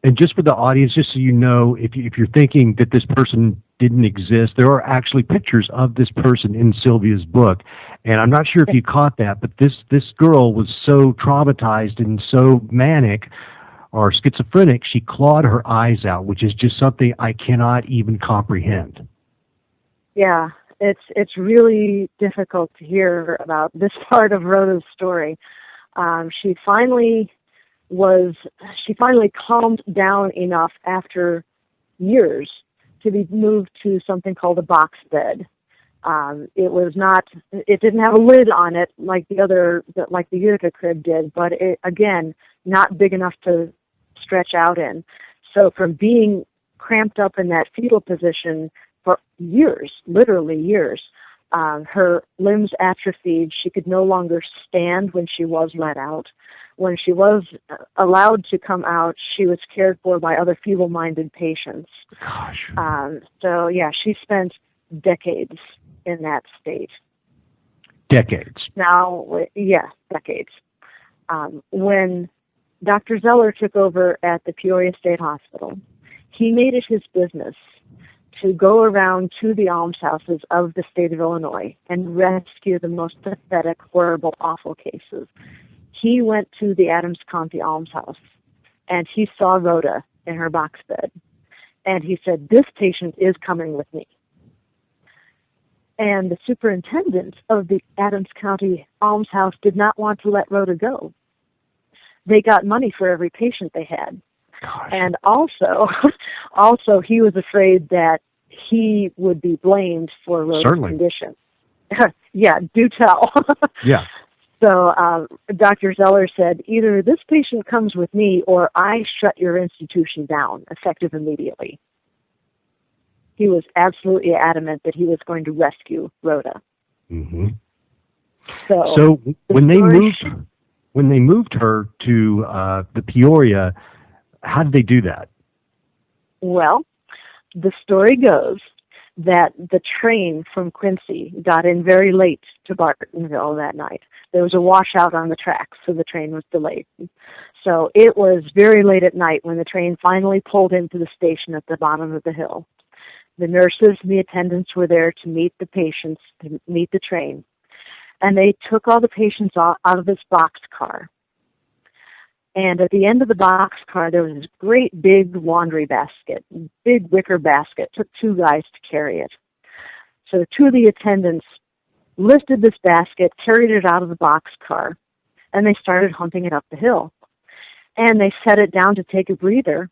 And just for the audience, just so you know, if you're thinking that this person didn't exist, there are actually pictures of this person in Sylvia's book. And I'm not sure if you caught that, but this girl was so traumatized and so manic or schizophrenic, she clawed her eyes out, which is just something I cannot even comprehend. Yeah, it's really difficult to hear about this part of Rhoda's story. She finally calmed down enough after years to be moved to something called a box bed. It didn't have a lid on it like the Utica crib did, but it, again, not big enough to stretch out in. So from being cramped up in that fetal position for years, literally years, her limbs atrophied. She could no longer stand when she was let out. When she was allowed to come out, she was cared for by other feeble-minded patients. Gosh. So, yeah, she spent decades in that state. Decades. Now, yeah, decades. when Dr. Zeller took over at the Peoria State Hospital, he made it his business to go around to the almshouses of the state of Illinois and rescue the most pathetic, horrible, awful cases. He went to the Adams County almshouse, and he saw Rhoda in her box bed. And he said, "This patient is coming with me." And the superintendent of the Adams County almshouse did not want to let Rhoda go. They got money for every patient they had. Gosh. And also he was afraid that he would be blamed for Rhoda's Certainly. condition. Yeah, do tell. Yeah. So Dr. Zeller said, either this patient comes with me or I shut your institution down, effective immediately. He was absolutely adamant that he was going to rescue Rhoda. Mm-hmm. So when they moved her to the Peoria, how did they do that? Well, the story goes that the train from Quincy got in very late to Bartonville that night. There was a washout on the tracks, so the train was delayed. So it was very late at night when the train finally pulled into the station at the bottom of the hill. The nurses and the attendants were there to meet the patients, to meet the train. And they took all the patients out of this boxcar. And at the end of the boxcar, there was this great big laundry basket, big wicker basket. It took 2 guys to carry it. So 2 of the attendants lifted this basket, carried it out of the boxcar, and they started humping it up the hill. And they set it down to take a breather.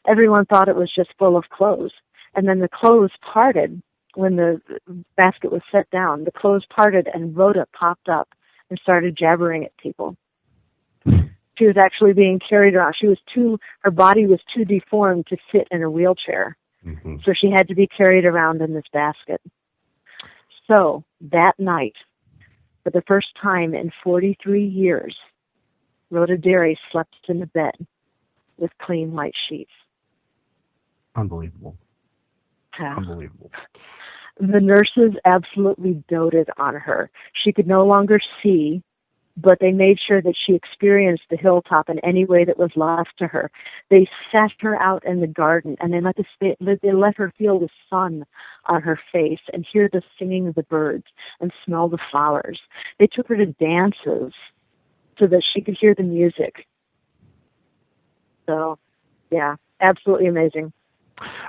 Everyone thought it was just full of clothes. And then the clothes parted when the basket was set down. The clothes parted, and Rhoda popped up and started jabbering at people. She was actually being carried around. Her body was too deformed to fit in a wheelchair. Mm-hmm. So she had to be carried around in this basket. So that night, for the first time in 43 years, Rhoda Derry slept in a bed with clean white sheets. Unbelievable. Unbelievable. The nurses absolutely doted on her. She could no longer see, but they made sure that she experienced the hilltop in any way that was left to her. They sat her out in the garden, and they let her feel the sun on her face and hear the singing of the birds and smell the flowers. They took her to dances so that she could hear the music. So, yeah, absolutely amazing.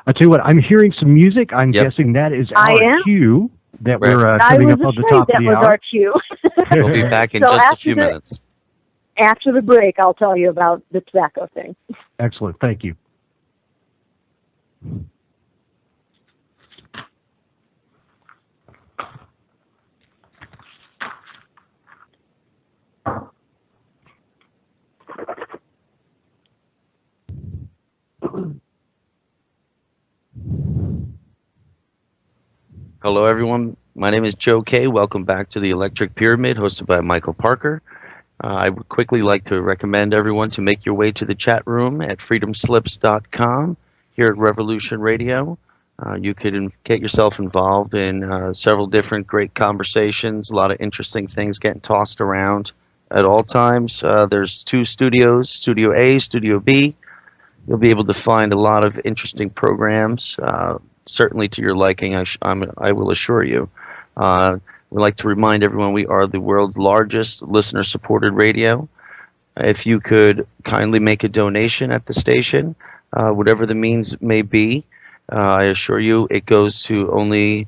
I tell you what, I'm hearing some music. I'm guessing that is our cue that we're coming up on the top of the hour. That was our cue. We'll be back in just a few minutes. After the break, I'll tell you about the tobacco thing. Excellent. Thank you. Hello, everyone. My name is Joe Kay. Welcome back to the Electric Pyramid, hosted by Michael Parker. I would quickly like to recommend everyone to make your way to the chat room at freedomslips.com here at Revolution Radio. You could get yourself involved in several different great conversations, a lot of interesting things getting tossed around at all times. There's 2 studios, Studio A, Studio B. You'll be able to find a lot of interesting programs, certainly to your liking, I will assure you. We'd like to remind everyone we are the world's largest listener-supported radio. If you could kindly make a donation at the station, whatever the means may be, I assure you it goes to only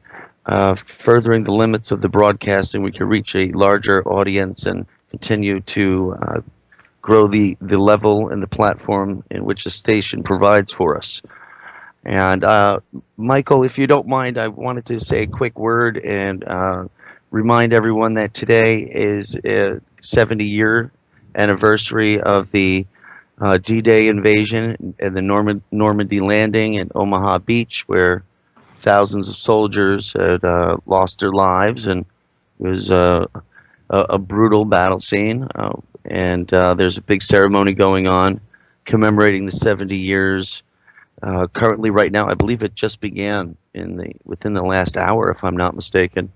furthering the limits of the broadcasting. We can reach a larger audience and continue to grow the level and the platform in which the station provides for us. And Michael, if you don't mind, I wanted to say a quick word and remind everyone that today is a 70-year anniversary of the D-Day invasion and the Normandy landing at Omaha Beach, where thousands of soldiers had lost their lives, and it was a brutal battle scene. And there's a big ceremony going on commemorating the 70 years. Currently, right now, I believe it just began within the last hour, if I'm not mistaken.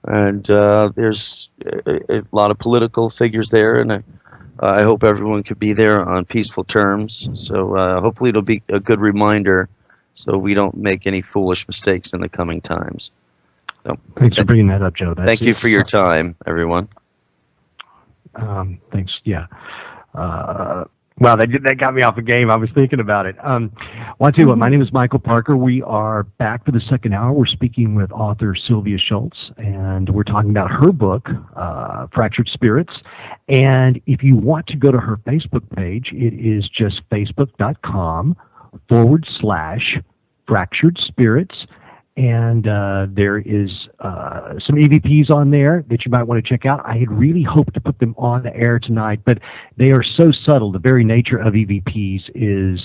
And there's a lot of political figures there, and I hope everyone could be there on peaceful terms. So hopefully it'll be a good reminder so we don't make any foolish mistakes in the coming times. So, Thanks for bringing that up, Joe. Thank you for your time, everyone. Thanks. Yeah. Wow, that got me off the game. I was thinking about it. Well, I'll tell you what, my name is Michael Parker. We are back for the second hour. We're speaking with author Sylvia Shults, and we're talking about her book, Fractured Spirits. And if you want to go to her Facebook page, it is just facebook.com/Fractured Spirits. And there is some EVPs on there that you might want to check out. I had really hoped to put them on the air tonight, but they are so subtle. The very nature of EVPs is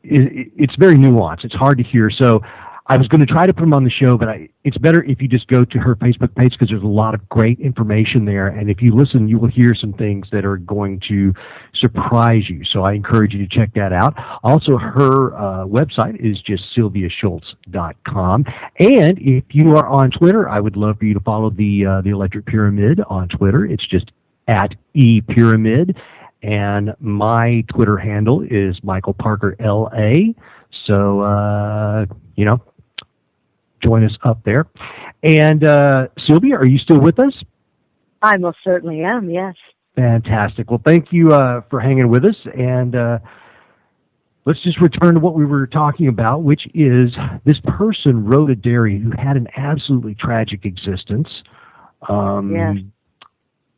it's very nuanced. It's hard to hear. So I was going to try to put them on the show, but it's better if you just go to her Facebook page because there's a lot of great information there. And if you listen, you will hear some things that are going to surprise you. So I encourage you to check that out. Also, her website is just sylviashults.com. And if you are on Twitter, I would love for you to follow the Electric Pyramid on Twitter. It's just @ePyramid. And my Twitter handle is Michael Parker LA. So, join us up there. And Sylvia, are you still with us? I most certainly am, yes. Fantastic. Well, thank you for hanging with us. And let's just return to what we were talking about, which is this person, Rhoda Derry, who had an absolutely tragic existence. Yes.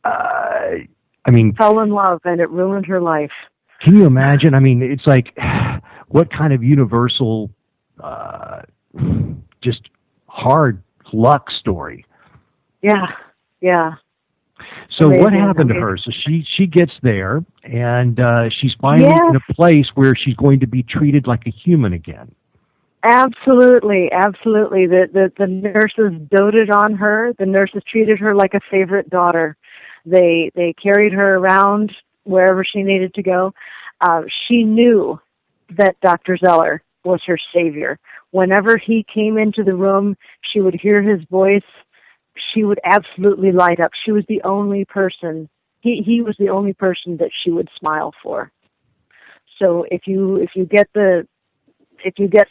I mean, fell in love, and it ruined her life. Can you imagine? I mean, it's like, what kind of universal, just hard luck story. Yeah, yeah. So what happened to her? So she gets there, and she's finally in a place where she's going to be treated like a human again. Absolutely, absolutely. The nurses doted on her. The nurses treated her like a favorite daughter. They carried her around wherever she needed to go. She knew that Dr. Zeller was her savior. Whenever he came into the room, she would hear his voice. She would absolutely light up. She was the only person. He was the only person that she would smile for. So if you get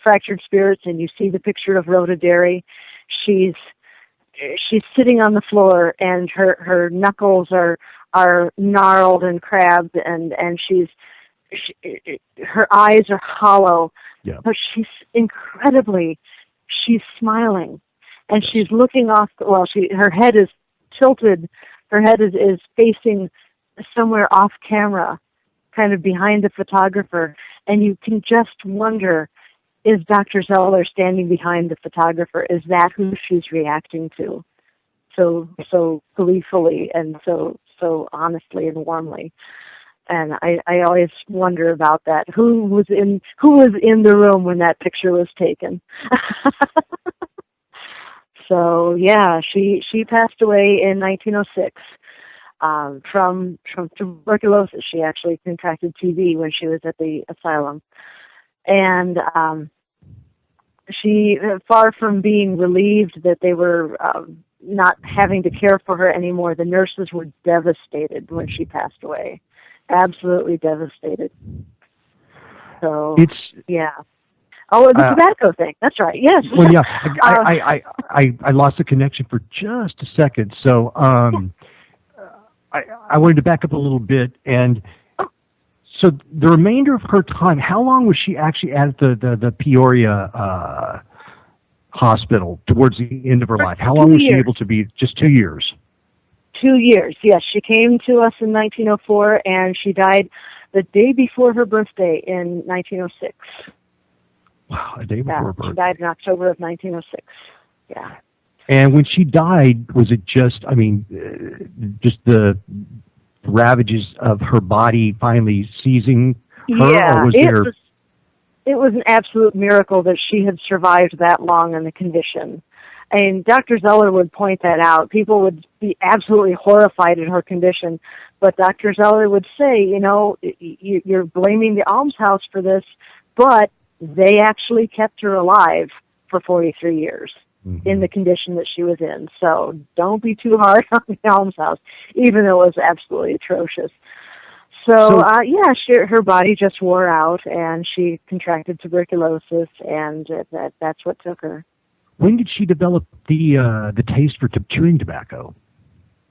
Fractured Spirits and you see the picture of Rhoda Derry, she's sitting on the floor and her knuckles are gnarled and crabbed and her eyes are hollow. Yeah. But she's smiling, and she's looking off. Her head is tilted. Her head is facing somewhere off camera, kind of behind the photographer, and you can just wonder, is Dr. Zeller standing behind the photographer? Is that who she's reacting to? So gleefully and so honestly and warmly. And I always wonder about that. Who was in the room when that picture was taken? So yeah, she passed away in 1906 from tuberculosis. She actually contracted TB when she was at the asylum, and she, far from being relieved that they were not having to care for her anymore, the nurses were devastated when she passed away. Absolutely devastated. So yeah. Oh, the tobacco thing. That's right. Yes. Well, yeah. I lost the connection for just a second. So I wanted to back up a little bit. And so the remainder of her time, how long was she actually at the Peoria hospital towards the end of her life? How long was she able to be? Just 2 years. 2 years, yes. She came to us in 1904, and she died the day before her birthday in 1906. Wow, a day before her birthday. She died in October of 1906. Yeah. And when she died, was it just the ravages of her body finally seizing her? Yeah, or it was an absolute miracle that she had survived that long in the condition. And Dr. Zeller would point that out. People would be absolutely horrified at her condition. But Dr. Zeller would say, you're blaming the almshouse for this, but they actually kept her alive for 43 years. in the condition that she was in. So don't be too hard on the almshouse, even though it was absolutely atrocious. So her body just wore out, and she contracted tuberculosis, and that's what took her. When did she develop the taste for chewing tobacco?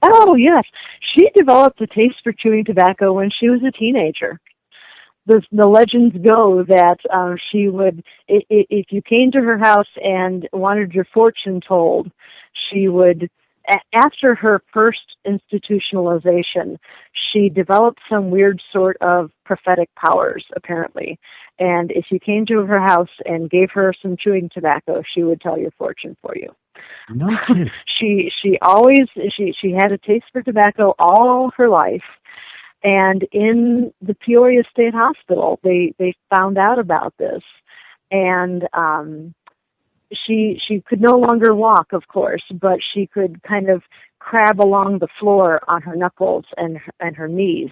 Oh, yes. She developed a taste for chewing tobacco when she was a teenager. The legends go that she would, if you came to her house and wanted your fortune told, she would, after her first institutionalization, she developed some weird sort of prophetic powers, apparently. And if you came to her house and gave her some chewing tobacco, she would tell your fortune for you. No kidding. She had a taste for tobacco all her life. And in the Peoria State Hospital, they found out about this, and she could no longer walk, of course, but she could kind of crab along the floor on her knuckles and her knees.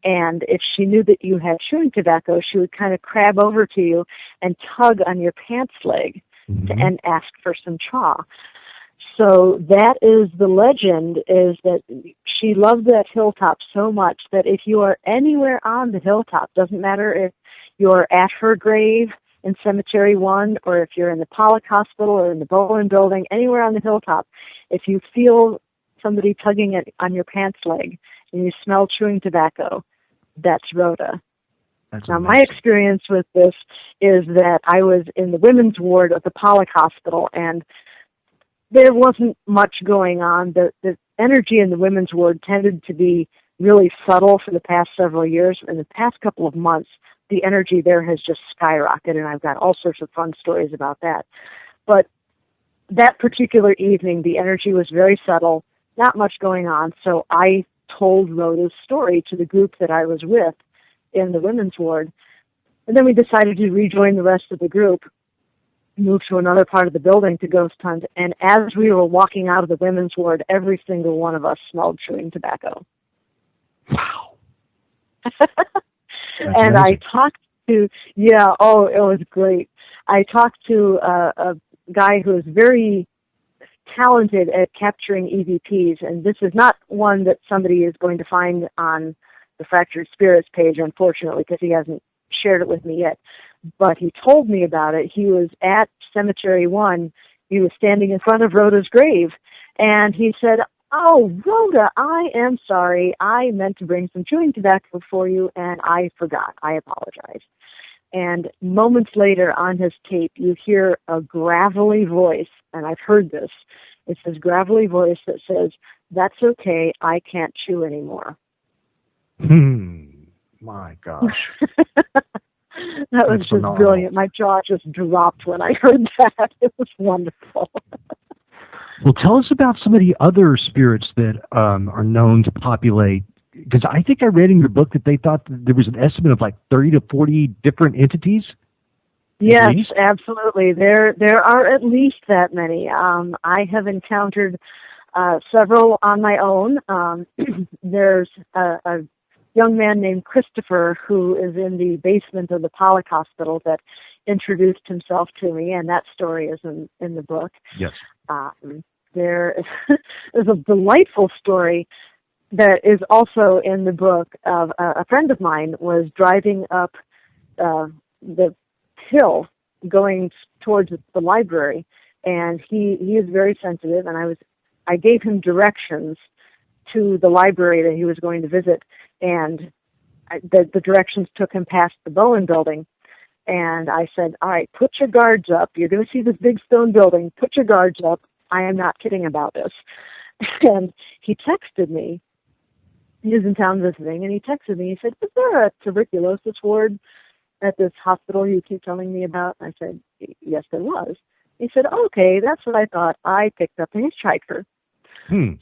And if she knew that you had chewing tobacco, she would kind of crab over to you and tug on your pants leg and ask for some chaw. So that is the legend, is that she loved that hilltop so much that if you are anywhere on the hilltop, doesn't matter if you're at her grave in Cemetery 1 or if you're in the Pollock Hospital or in the Bowen Building, anywhere on the hilltop, if you feel somebody tugging on your pants leg and you smell chewing tobacco, that's Rhoda. Now, my experience with this is that I was in the women's ward of the Pollock Hospital, and there wasn't much going on. The energy in the women's ward tended to be really subtle for the past several years. In the past couple of months, the energy there has just skyrocketed, and I've got all sorts of fun stories about that. But that particular evening, the energy was very subtle, not much going on, so I told Rhoda's story to the group that I was with in the women's ward. And then we decided to rejoin the rest of the group, move to another part of the building to ghost hunt, and as we were walking out of the women's ward, every single one of us smelled chewing tobacco. Wow. And I talked to, it was great. I talked to a guy who is very talented at capturing EVPs, and this is not one that somebody is going to find on the Fractured Spirits page, unfortunately, because he hasn't shared it with me yet. But he told me about it. He was at Cemetery 1. He was standing in front of Rhoda's grave, and he said, "Oh, Rhoda, I am sorry. I meant to bring some chewing tobacco for you, and I forgot. I apologize." And moments later on his tape, you hear a gravelly voice, and I've heard this. It's this gravelly voice that says, "That's okay. I can't chew anymore." My gosh. That was just phenomenal. Brilliant. My jaw just dropped when I heard that. It was wonderful. Well, tell us about some of the other spirits that are known to populate, because I think I read in your book that they thought that there was an estimate of like 30 to 40 different entities. Yes, absolutely. There are at least that many. I have encountered several on my own. There's a young man named Christopher who is in the basement of the Pollock Hospital that introduced himself to me, and that story is in the book. Yes. There is a delightful story that is also in the book of a friend of mine was driving up the hill going towards the library, and he is very sensitive, and I gave him directions to the library that he was going to visit, and the directions took him past the Bowen Building, and I said, "All right, put your guards up. You're going to see this big stone building. Put your guards up. I am not kidding about this." And he texted me. He was in town visiting, and he texted me. He said, "Is there a tuberculosis ward at this hospital you keep telling me about?" I said, "Yes, there was." He said, "Okay, that's what I thought. I picked up a hitchhiker."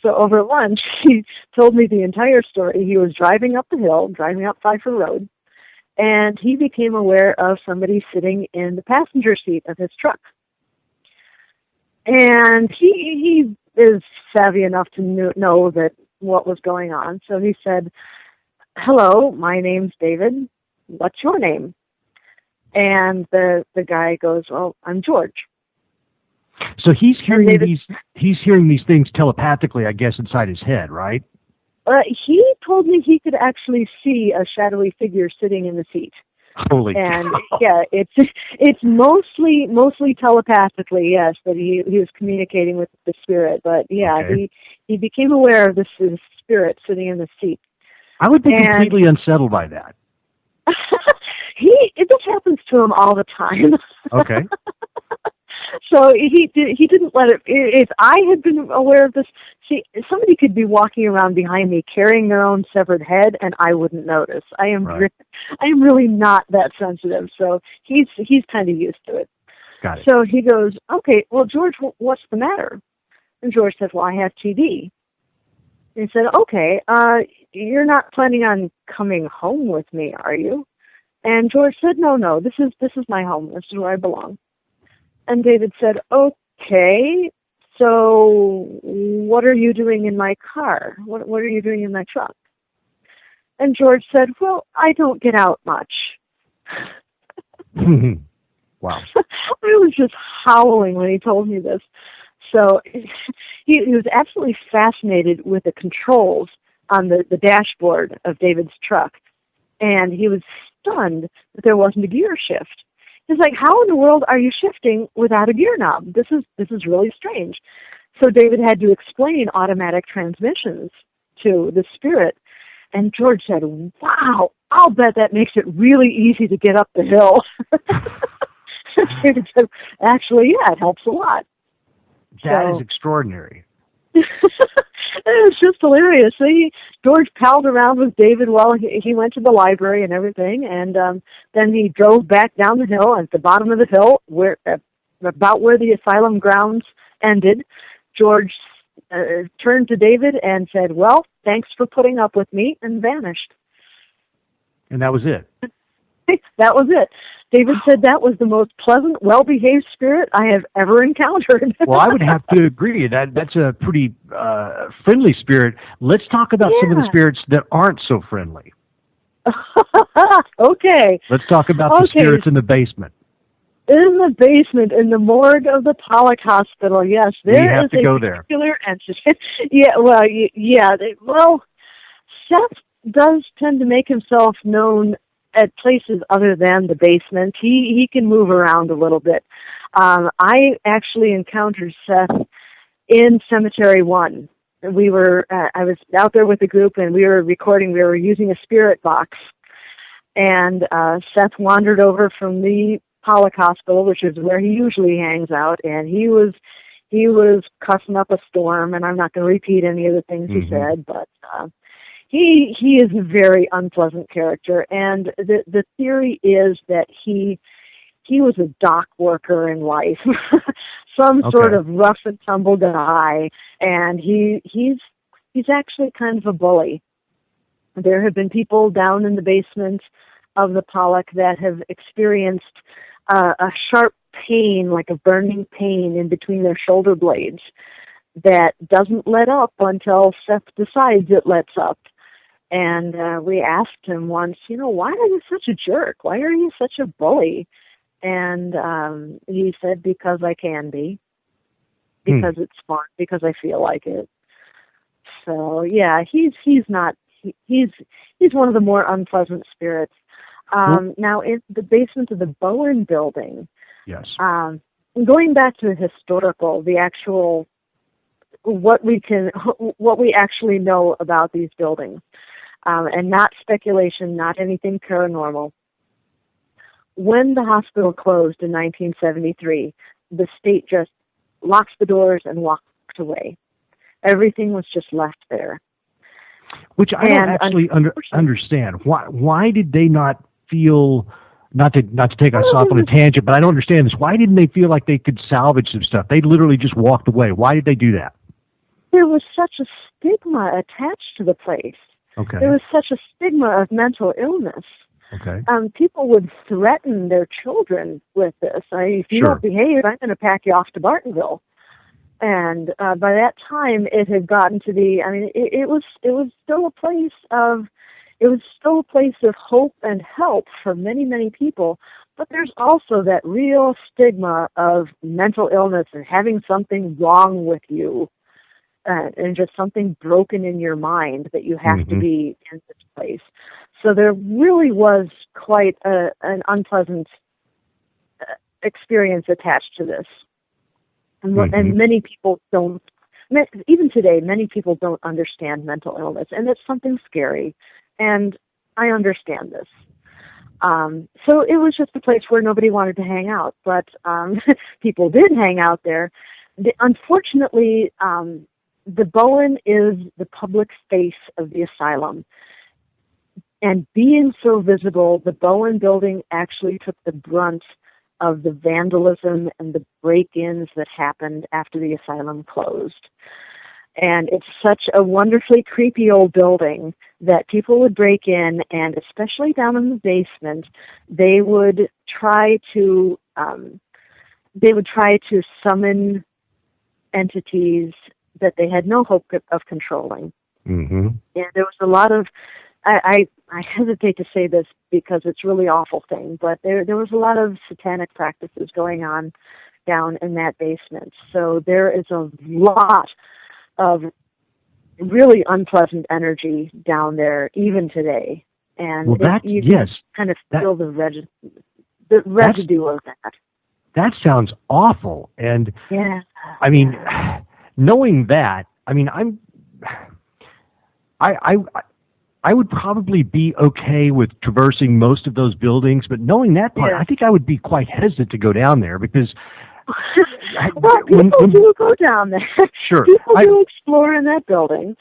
So over lunch, he told me the entire story. He was driving up the hill, driving up Pfeiffer Road, and he became aware of somebody sitting in the passenger seat of his truck. And he is savvy enough to know that what was going on. So he said, "Hello, my name's David. What's your name?" And the guy goes, "Well, I'm George." So he's hearing these things telepathically, I guess, inside his head, right? He told me he could actually see a shadowy figure sitting in the seat. Holy and cow. yeah, it's mostly telepathically, yes, that he was communicating with the spirit. But yeah, Okay. he became aware of this spirit sitting in the seat. I would be completely unsettled by that. This happens to him all the time. Okay. So he didn't let it. If I had been aware of this, see, somebody could be walking around behind me carrying their own severed head, and I wouldn't notice. I am really not that sensitive. So he's kind of used to it. Got it. So he goes, okay, well, George, what's the matter? And George said, well, I have TB. And he said, okay, you're not planning on coming home with me, are you? And George said, no, this is my home. This is where I belong. And David said, okay, so what are you doing in my car? What are you doing in my truck? And George said, well, I don't get out much. Wow. I was just howling when he told me this. So he was absolutely fascinated with the controls on the dashboard of David's truck. And he was stunned that there wasn't a gear shift. He's like, how in the world are you shifting without a gear knob? This is really strange. So David had to explain automatic transmissions to the spirit. And George said, wow, I'll bet that makes it really easy to get up the hill. David said, actually, yeah, it helps a lot. That is extraordinary. It was just hilarious. So George palled around with David while he went to the library and everything, and then he drove back down the hill. At the bottom of the hill, about where the asylum grounds ended, George turned to David and said, well, thanks for putting up with me, and vanished. And that was it. That was it. David said that was the most pleasant, well-behaved spirit I have ever encountered. Well, I would have to agree. That's a pretty friendly spirit. Let's talk about some of the spirits that aren't so friendly. Okay. Let's talk about the spirits in the basement. In the basement, in the morgue of the Pollock Hospital, yes. There is a particular entity. Well, Seth does tend to make himself known at places other than the basement. He can move around a little bit. I actually encountered Seth in Cemetery 1. I was out there with the group, and we were recording. We were using a spirit box, and Seth wandered over from the Pollock Hospital, which is where he usually hangs out, and he was cussing up a storm. And I'm not going to repeat any of the things he said, but he is a very unpleasant character, and the theory is that he was a dock worker in life, some sort of rough and tumble guy, and he's actually kind of a bully. There have been people down in the basement of the Pollock that have experienced a sharp pain, like a burning pain in between their shoulder blades, that doesn't let up until Seth decides it lets up. And we asked him once, why are you such a jerk? Why are you such a bully? And he said, because I can be. Because it's fun. Because I feel like it. So, yeah, he's one of the more unpleasant spirits. Now, in the basement of the Bowen building, yes. Going back to the historical, the actual, what we actually know about these buildings. And not speculation, not anything paranormal. When the hospital closed in 1973, the state just locked the doors and walked away. Everything was just left there. Which I don't actually understand. Why did they not feel, not to take us off on a tangent, but I don't understand this. Why didn't they feel like they could salvage some stuff? They literally just walked away. Why did they do that? There was such a stigma attached to the place. Okay. There was such a stigma of mental illness. Okay. People would threaten their children with this. If you don't behave, I'm going to pack you off to Bartonville. And by that time, it had gotten to be. It was still a place of hope and help for many, many people. But there's also that real stigma of mental illness and having something wrong with you, and just something broken in your mind that you have to be in this place. So there really was quite an unpleasant experience attached to this. And many people don't, even today, many people don't understand mental illness, and it's something scary, and I understand this. So it was just a place where nobody wanted to hang out, but people did hang out there. Unfortunately, the Bowen is the public space of the asylum, and being so visible, the Bowen building actually took the brunt of the vandalism and the break-ins that happened after the asylum closed. And it's such a wonderfully creepy old building that people would break in, and especially down in the basement, they would try to summon entities that they had no hope of controlling. And there was a lot of, I hesitate to say this because it's a really awful thing, but there was a lot of satanic practices going on down in that basement. So there is a lot of really unpleasant energy down there, even today. And you can kind of feel the residue of that. That sounds awful. And yeah, I mean, knowing that, I mean, I would probably be okay with traversing most of those buildings, but knowing that part, I think I would be quite hesitant to go down there because. Well, people do go down there. Sure. People do explore in that building.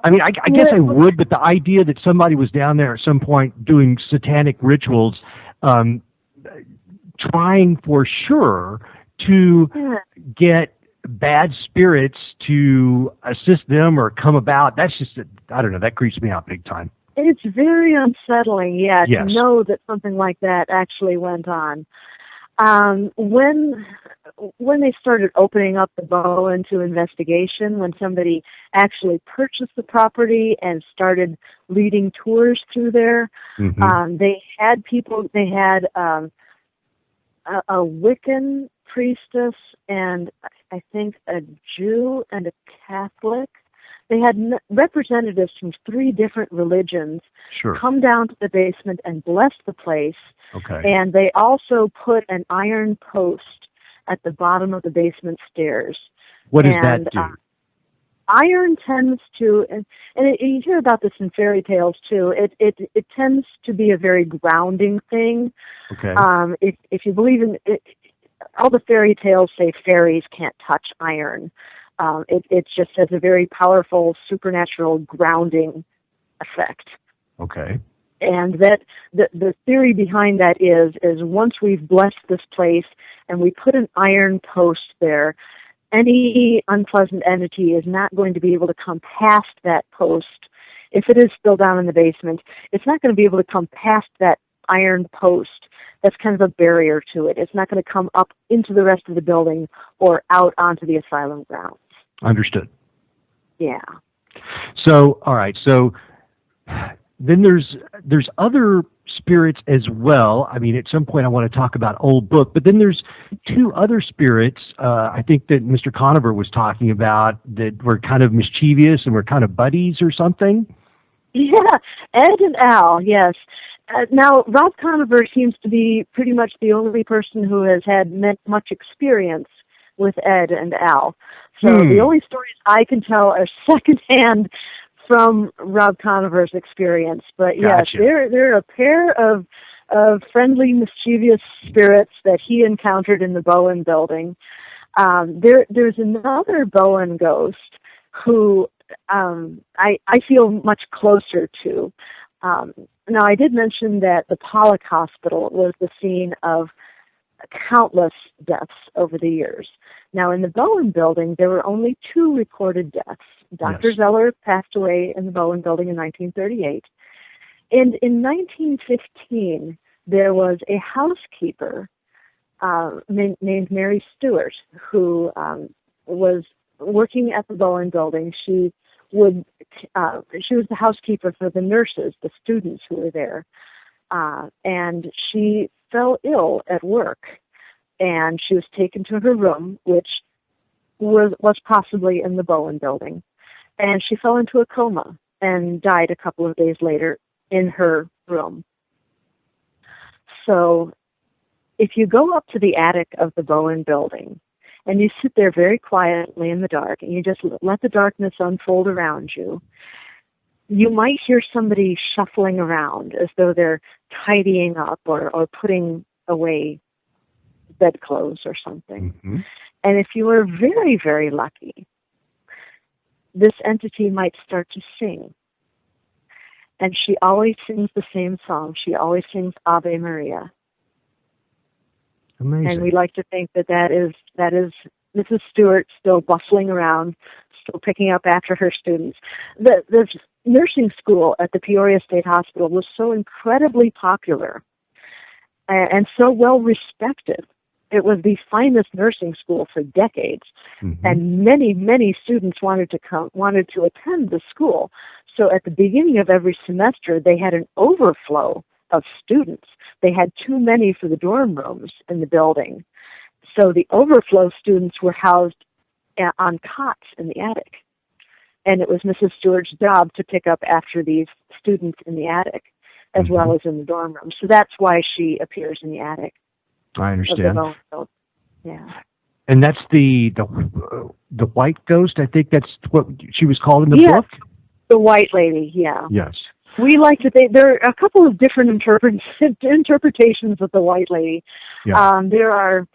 I mean, I guess I would, but the idea that somebody was down there at some point doing satanic rituals, trying for sure to get bad spirits to assist them or come about, that's just, I don't know, that creeps me out big time. It's very unsettling, to know that something like that actually went on. When they started opening up the Bowen to investigation, when somebody actually purchased the property and started leading tours through there, they had a Wiccan priestess and I think a Jew and a Catholic. They had representatives from 3 different religions come down to the basement and bless the place. Okay. And they also put an iron post at the bottom of the basement stairs. What does that do? Iron tends to, and you hear about this in fairy tales too, it tends to be a very grounding thing. Okay. If you believe in it, all the fairy tales say fairies can't touch iron. It just has a very powerful supernatural grounding effect. Okay. And that the theory behind that is once we've blessed this place and we put an iron post there, any unpleasant entity is not going to be able to come past that post. If it is still down in the basement, it's not going to be able to come past that iron post. That's kind of a barrier to it. It's not going to come up into the rest of the building or out onto the asylum grounds. Understood. Yeah. So, all right. So then there's other spirits as well. I mean, at some point I want to talk about Old Book, but then there's 2 other spirits I think that Mr. Conover was talking about that were kind of mischievous and were kind of buddies or something. Yeah, Ed and Al, yes. Now, Rob Conover seems to be pretty much the only person who has had much experience with Ed and Al. So the only stories I can tell are secondhand from Rob Conover's experience. But yes, they're a pair of friendly, mischievous spirits that he encountered in the Bowen building. There's another Bowen ghost who I feel much closer to. Now, I did mention that the Pollock Hospital was the scene of countless deaths over the years. Now, in the Bowen building, there were only 2 recorded deaths. Dr. Zeller passed away in the Bowen building in 1938. And in 1915, there was a housekeeper named Mary Stewart who was working at the Bowen building. She was the housekeeper for the nurses, the students who were there. and she fell ill at work, and she was taken to her room, which was possibly in the Bowen building, and she fell into a coma and died a couple of days later in her room. So if you go up to the attic of the Bowen building and you sit there very quietly in the dark and you just let the darkness unfold around you, you might hear somebody shuffling around as though they're tidying up or putting away bedclothes or something. Mm-hmm. And if you are very, very lucky, this entity might start to sing. And she always sings the same song. She always sings Ave Maria. Amazing. And we like to think that is Mrs. Stewart still bustling around, still picking up after her students. The nursing school at the Peoria State Hospital was so incredibly popular and so well respected. It was the finest nursing school for decades, mm-hmm. and many, many students wanted to attend the school. So at the beginning of every semester, they had an overflow of students. They had too many for the dorm rooms in the building. So the overflow students were housed on cots in the attic. And it was Mrs. Stewart's job to pick up after these students in the attic, as mm-hmm. well as in the dorm room. So that's why she appears in the attic. I understand. Yeah. And that's the white ghost. I think that's what she was called in the yes, book. The white lady. Yeah. Yes. We like to think there are a couple of different interpretations of the white lady. Yeah. There are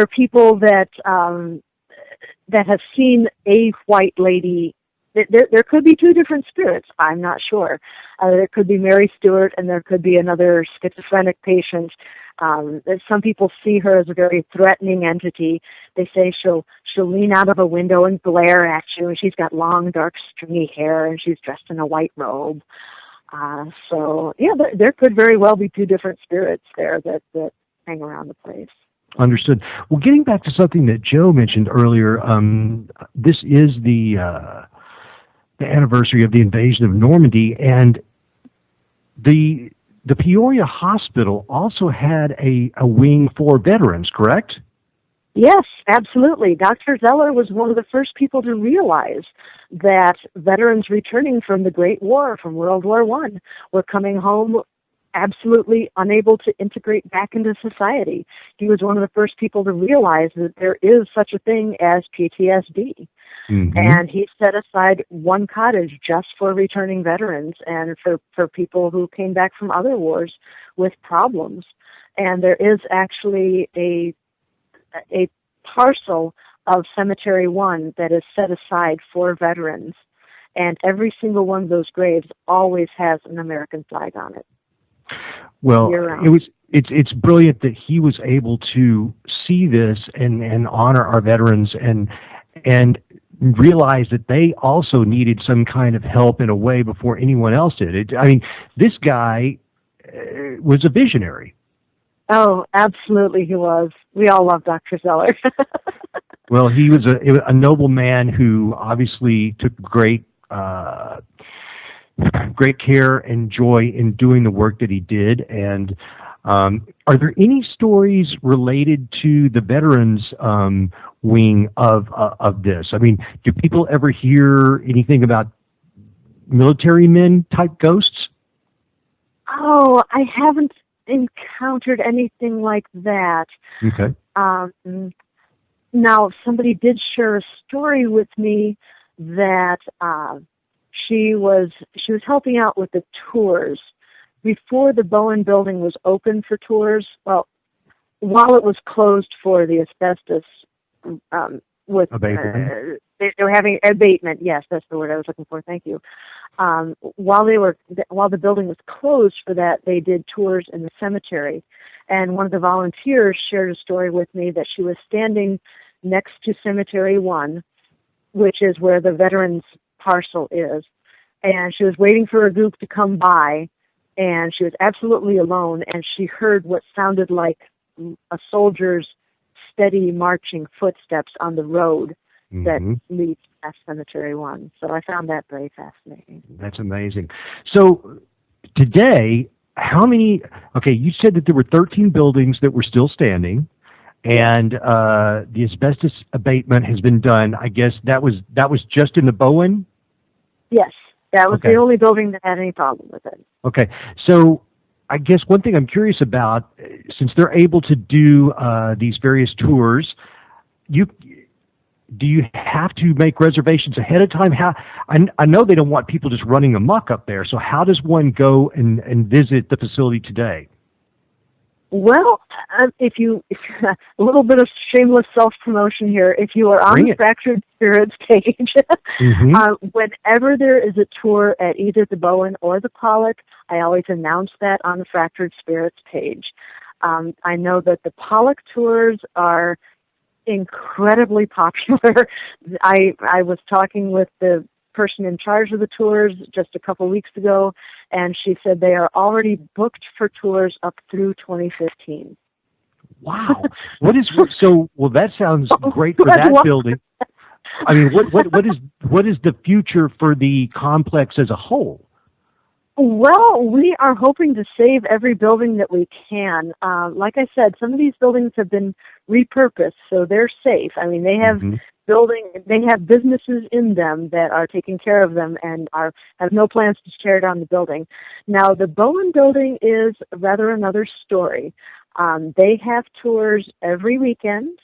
people that have seen a white lady. There could be two different spirits. I'm not sure. There could be Mary Stewart, and there could be another schizophrenic patient. Some people see her as a very threatening entity. They say she'll lean out of a window and glare at you, and she's got long, dark, stringy hair, and she's dressed in a white robe. So yeah, there could very well be two different spirits there that hang around the place. Understood. Well, getting back to something that Joe mentioned earlier, this is the anniversary of the invasion of Normandy, and the Peoria Hospital also had a wing for veterans, correct? Yes, absolutely. Dr. Zeller was one of the first people to realize that veterans returning from the Great War, from World War I, were coming home absolutely unable to integrate back into society. He was one of the first people to realize that there is such a thing as PTSD. Mm-hmm. And he set aside one cottage just for returning veterans and for people who came back from other wars with problems. And there is actually a parcel of Cemetery 1 that is set aside for veterans. And every single one of those graves always has an American flag on it. Well, it's brilliant that he was able to see this and honor our veterans and realize that they also needed some kind of help in a way before anyone else did. This guy was a visionary. Oh, absolutely he was. We all love Dr. Zeller. Well, he was a noble man who obviously took great care and joy in doing the work that he did. And are there any stories related to the veterans wing of this? I mean, do people ever hear anything about military men type ghosts? Oh, I haven't encountered anything like that. Okay. Now, somebody did share a story with me that she was helping out with the tours before the Bowen building was open for tours. Well, while it was closed for the asbestos with abatement. They were having abatement. Yes, that's the word I was looking for. Thank you. While the building was closed for that, they did tours in the cemetery, and one of the volunteers shared a story with me that she was standing next to Cemetery 1, which is where the veterans parcel is, and she was waiting for a group to come by, and she was absolutely alone, and she heard what sounded like a soldier's steady marching footsteps on the road that leads past Cemetery 1. So I found that very fascinating. That's amazing. So today, how many? Okay, you said that there were 13 buildings that were still standing, and the asbestos abatement has been done. I guess that was just in the Bowen. Yes, that was Okay. the only building that had any problem with it. Okay. So I guess one thing I'm curious about, since they're able to do these various tours, you do you have to make reservations ahead of time? How I know they don't want people just running amok up there. So how does one go and visit the facility today? Well, if you a little bit of shameless self-promotion here, if you are on Bring the it. Fractured Spirits page, Mm-hmm. whenever there is a tour at either the Bowen or the Pollock, I always announce that on the Fractured Spirits page. I know that the Pollock tours are incredibly popular. I was talking with the person in charge of the tours just a couple weeks ago, and she said they are already booked for tours up through 2015. Wow. What is so? Well, that sounds great for Good that luck. building. I mean, what is the future for the complex as a whole? Well, we are hoping to save every building that we can. Like I said, some of these buildings have been repurposed, so they're safe. I mean, they have they have businesses in them that are taking care of them and have no plans to tear down the building. Now, the Bowen building is rather another story. They have tours every weekend,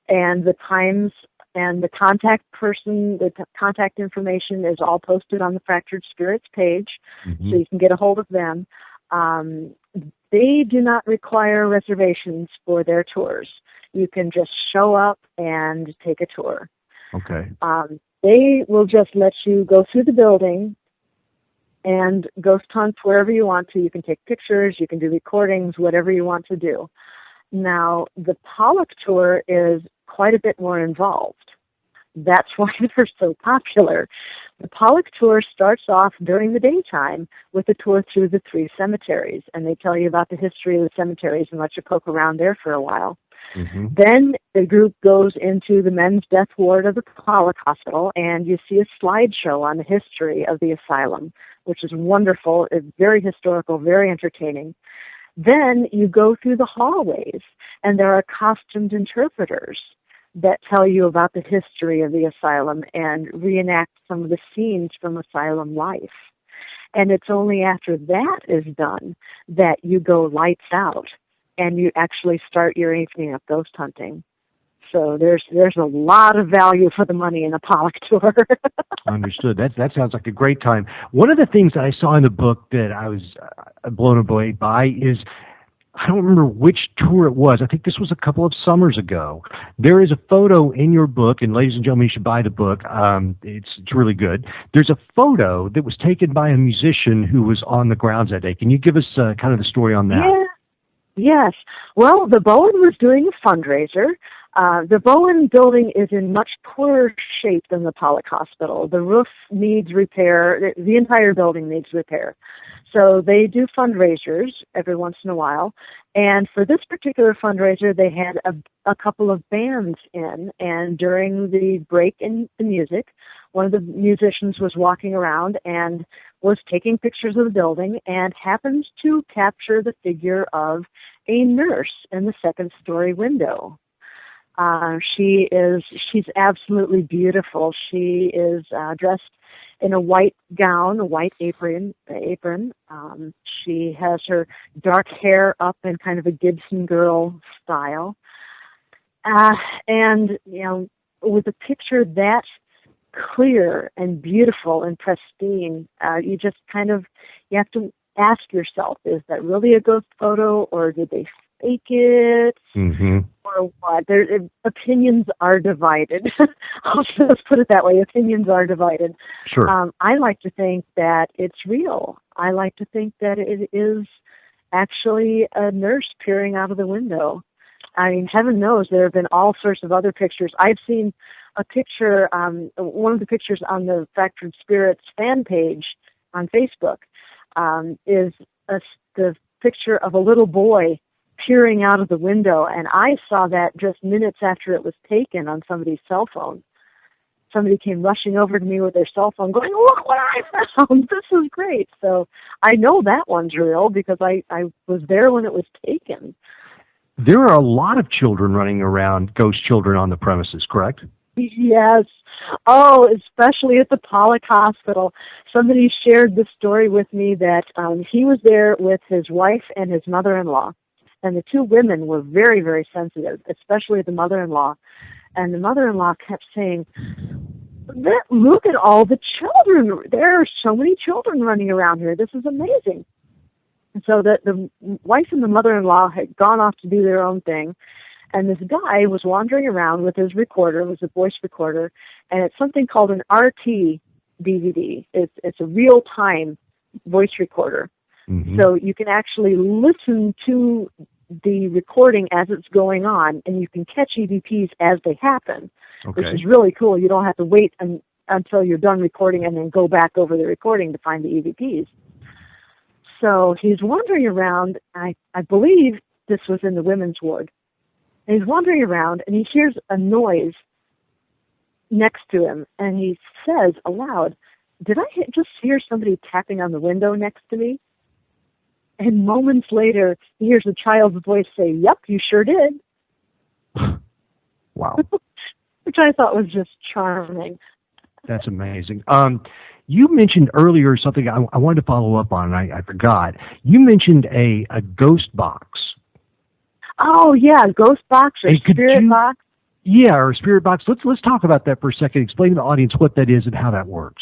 and the times and the contact person, contact information is all posted on the Fractured Spirits page, so you can get a hold of them. They do not require reservations for their tours. You can just show up and take a tour. Okay. They will just let you go through the building and ghost hunt wherever you want to. You can take pictures, you can do recordings, whatever you want to do. Now, the Pollock tour is quite a bit more involved. That's why they're so popular. The Pollock tour starts off during the daytime with a tour through the 3 cemeteries, and they tell you about the history of the cemeteries and let you poke around there for a while. Then the group goes into the men's death ward of the Pollock Hospital, and you see a slideshow on the history of the asylum, which is wonderful. It's very historical, very entertaining. Then you go through the hallways, and there are costumed interpreters that tell you about the history of the asylum and reenact some of the scenes from asylum life. And it's only after that is done that you go lights out and you actually start your evening of ghost hunting. So there's a lot of value for the money in a Pollock tour. Understood. That sounds like a great time. One of the things that I saw in the book that I was blown away by is, I don't remember which tour it was. I think this was a couple of summers ago. There is a photo in your book, and ladies and gentlemen, you should buy the book. It's really good. There's a photo that was taken by a musician who was on the grounds that day. Can you give us kind of the story on that? Yeah. Yes. Well, the Bowen was doing a fundraiser. The Bowen building is in much poorer shape than the Pollock Hospital. The roof needs repair. The entire building needs repair. So they do fundraisers every once in a while. And for this particular fundraiser, they had a couple of bands in. And during the break in the music, one of the musicians was walking around and was taking pictures of the building and happened to capture the figure of a nurse in the second-story window. She's absolutely beautiful. She is dressed in a white gown, a white apron. She has her dark hair up in kind of a Gibson girl style. And, with a picture that clear and beautiful and pristine, you just you have to ask yourself, is that really a ghost photo, or did they fake it, or what? Opinions are divided. I'll just put it that way. Opinions are divided. Sure. I like to think that it's real. I like to think that it is actually a nurse peering out of the window. I mean, heaven knows there have been all sorts of other pictures. I've seen a picture, one of the pictures on the Fractured Spirits fan page on Facebook is the picture of a little boy peering out of the window, and I saw that just minutes after it was taken on somebody's cell phone. somebody came rushing over to me with their cell phone going, look what I found, this is great. So I know that one's real because I was there when it was taken. There are a lot of children running around, ghost children on the premises, correct? Yes. Oh, especially at the Pollock Hospital. Somebody shared the story with me that he was there with his wife and his mother-in-law. And the two women were very, very sensitive, especially the mother-in-law. And the mother-in-law kept saying, look at all the children. There are so many children running around here. This is amazing. And so the wife and the mother-in-law had gone off to do their own thing. And this guy was wandering around with his recorder. It was a voice recorder. And it's something called an RT DVD. It's a real-time voice recorder. Mm-hmm. So you can actually listen to the recording as it's going on, and you can catch EVPs as they happen, which is really cool. You don't have to wait until you're done recording and then go back over the recording to find the EVPs. So he's wandering around. I believe this was in the women's ward. And he's wandering around, and he hears a noise next to him, and he says aloud, did I just hear somebody tapping on the window next to me? And moments later, he hears a child's voice say, yep, you sure did. Wow. Which I thought was just charming. That's amazing. You mentioned earlier something I wanted to follow up on, and I forgot. You mentioned a ghost box. Oh, yeah, ghost box or spirit box. Yeah, or spirit box. Let's talk about that for a second. Explain to the audience what that is and how that works.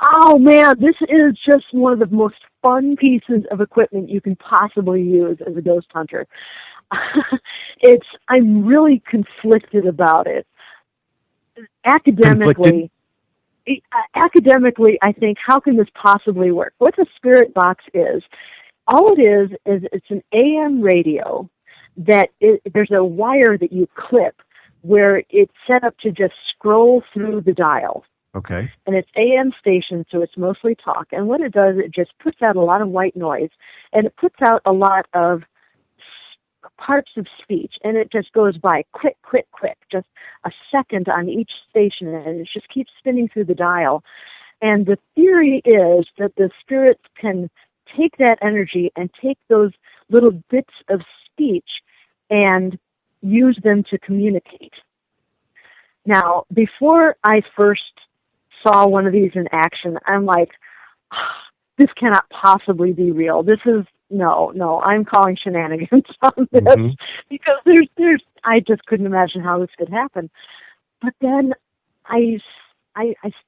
Oh, man, this is just one of the most fun pieces of equipment you can possibly use as a ghost hunter. I'm really conflicted about it. Academically, I think, how can this possibly work? What the spirit box is, all it is it's an AM radio that there's a wire that you clip where it's set up to just scroll through the dial. Okay. And it's AM station, so it's mostly talk. And what it does, it just puts out a lot of white noise, and it puts out a lot of parts of speech, and it just goes by quick, just a second on each station, and it just keeps spinning through the dial. And the theory is that the spirits can take that energy and take those little bits of speech and use them to communicate. Now, before I first saw one of these in action, I'm like, this cannot possibly be real. This is, no, I'm calling shenanigans on this, because I just couldn't imagine how this could happen. But then I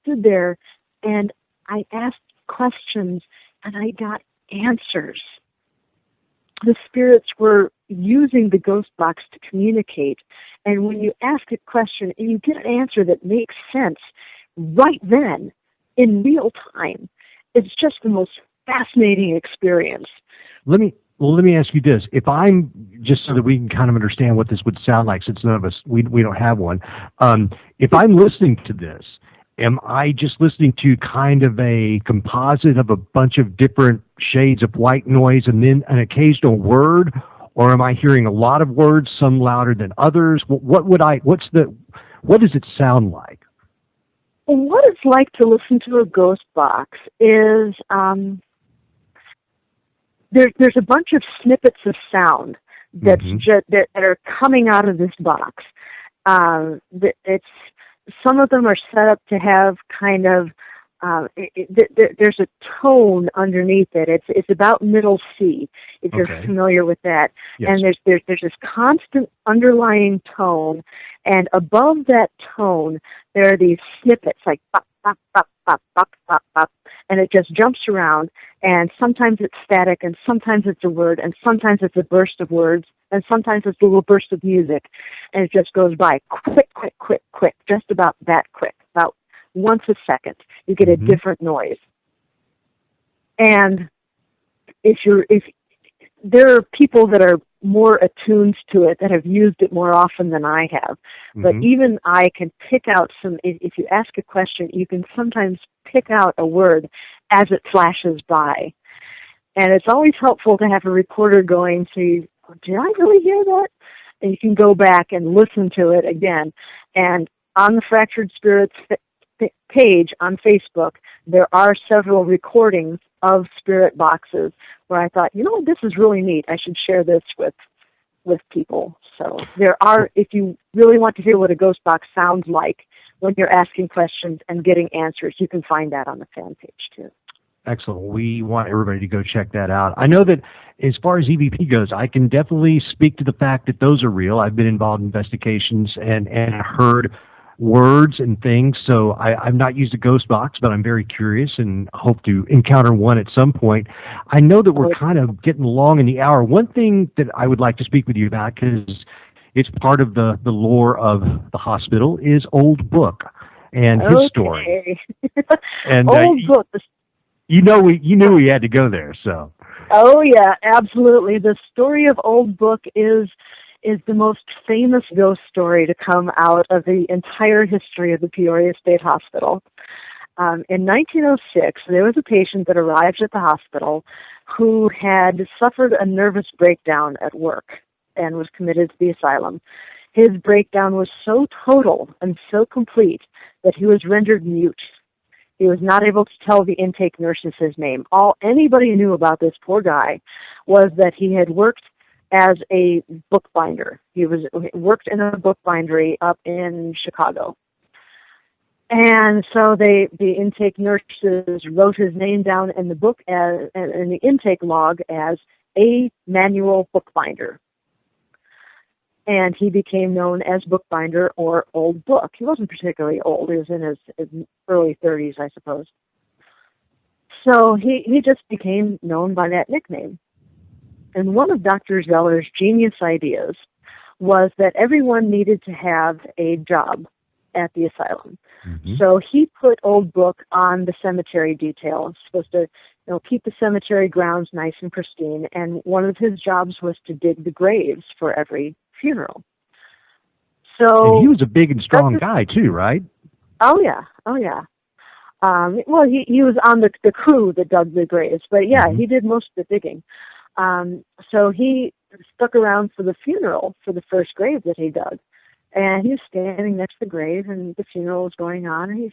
stood there and I asked questions and I got answers. The spirits were using the ghost box to communicate. And when you ask a question and you get an answer that makes sense right then, in real time, it's just the most fascinating experience. Let me ask you this. If I'm, just so that we can kind of understand what this would sound like, since none of us, we don't have one. If I'm listening to this, am I just listening to kind of a composite of a bunch of different shades of white noise and then an occasional word, or am I hearing a lot of words, some louder than others? What does it sound like? Well, what it's like to listen to a ghost box is there's a bunch of snippets of sound that are coming out of this box. Some of them are set up to have kind of there's a tone underneath it. It's about middle C, if you're familiar with that. Yes. And there's this constant underlying tone, and above that tone there are these snippets like bop, bop, bop, bop, bop, bop, bop, and it just jumps around, and sometimes it's static, and sometimes it's a word, and sometimes it's a burst of words, and sometimes it's a little burst of music, and it just goes by quick, just about that quick, about once a second. You get a different noise. And if there are people that are more attuned to it, that have used it more often than I have. But even I can pick out if you ask a question, you can sometimes pick out a word as it flashes by. And it's always helpful to have a recorder going, so did I really hear that? And you can go back and listen to it again. And on the Fractured Spirits page on Facebook, there are several recordings of spirit boxes where I thought, you know what, this is really neat. I should share this with people. So there are, if you really want to hear what a ghost box sounds like when you're asking questions and getting answers, you can find that on the fan page too. Excellent. We want everybody to go check that out. I know that as far as EVP goes, I can definitely speak to the fact that those are real. I've been involved in investigations and heard words and things. So I've not used a ghost box, but I'm very curious and hope to encounter one at some point. I know that we're kind of getting along in the hour. One thing that I would like to speak with you about, because it's part of the lore of the hospital, is Old Book and his story. And Old Book. You knew we had to go there, so. Oh yeah, absolutely. The story of Old Book is the most famous ghost story to come out of the entire history of the Peoria State Hospital. In 1906, there was a patient that arrived at the hospital who had suffered a nervous breakdown at work and was committed to the asylum. His breakdown was so total and so complete that he was rendered mute. He was not able to tell the intake nurses his name. All anybody knew about this poor guy was that he had worked as a bookbinder. He worked in a bookbindery up in Chicago. And so the intake nurses wrote his name down in the book in the intake log as a manual bookbinder. And he became known as Bookbinder or Old Book. He wasn't particularly old. He was in his early 30s, I suppose. So he just became known by that nickname. And one of Dr. Zeller's genius ideas was that everyone needed to have a job at the asylum. Mm-hmm. So he put Old Book on the cemetery detail. It's supposed to keep the cemetery grounds nice and pristine. And one of his jobs was to dig the graves for every funeral. So and he was a big and strong guy too, right? Oh yeah. Well, he was on the crew that dug the graves, but yeah, mm-hmm. He did most of the digging. So he stuck around for the funeral for the first grave that he dug, and he was standing next to the grave, and the funeral was going on, and his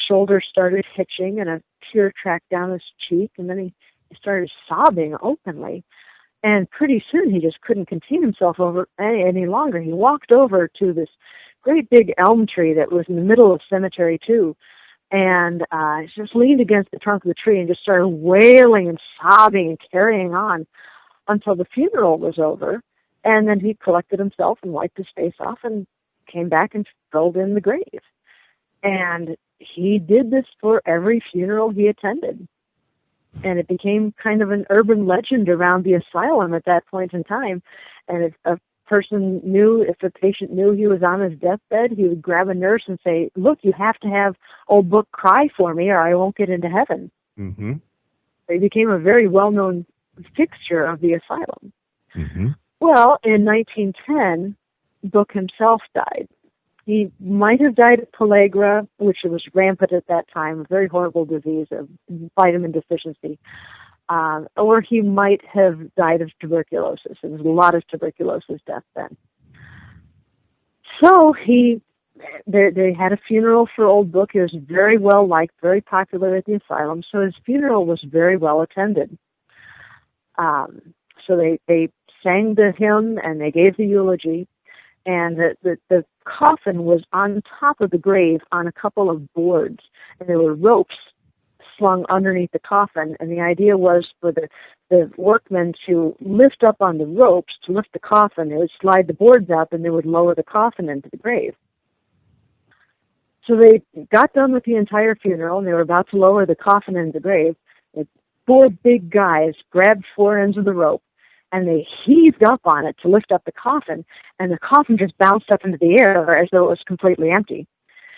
shoulder started hitching, and a tear tracked down his cheek, and then he started sobbing openly. And pretty soon he just couldn't contain himself any longer. He walked over to this great big elm tree that was in the middle of the cemetery too, and just leaned against the trunk of the tree and just started wailing and sobbing and carrying on until the funeral was over. And then he collected himself and wiped his face off and came back and filled in the grave. And he did this for every funeral he attended. And it became kind of an urban legend around the asylum at that point in time. And if a patient knew he was on his deathbed, he would grab a nurse and say, "Look, you have to have Old Book cry for me or I won't get into heaven." Mm-hmm. He became a very well-known fixture of the asylum. Mm-hmm. Well, in 1910, Book himself died. He might have died of pellagra, which was rampant at that time, a very horrible disease of vitamin deficiency. Or he might have died of tuberculosis. There was a lot of tuberculosis death then. So they had a funeral for Old Book. He was very well liked, very popular at the asylum. So his funeral was very well attended. So they sang the hymn and they gave the eulogy. And the coffin was on top of the grave on a couple of boards, and there were ropes slung underneath the coffin, and the idea was for the workmen to lift up on the ropes to lift the coffin. They would slide the boards up, and they would lower the coffin into the grave. So they got done with the entire funeral, and they were about to lower the coffin into the grave. And 4 big guys grabbed 4 ends of the rope, and they heaved up on it to lift up the coffin, and the coffin just bounced up into the air as though it was completely empty.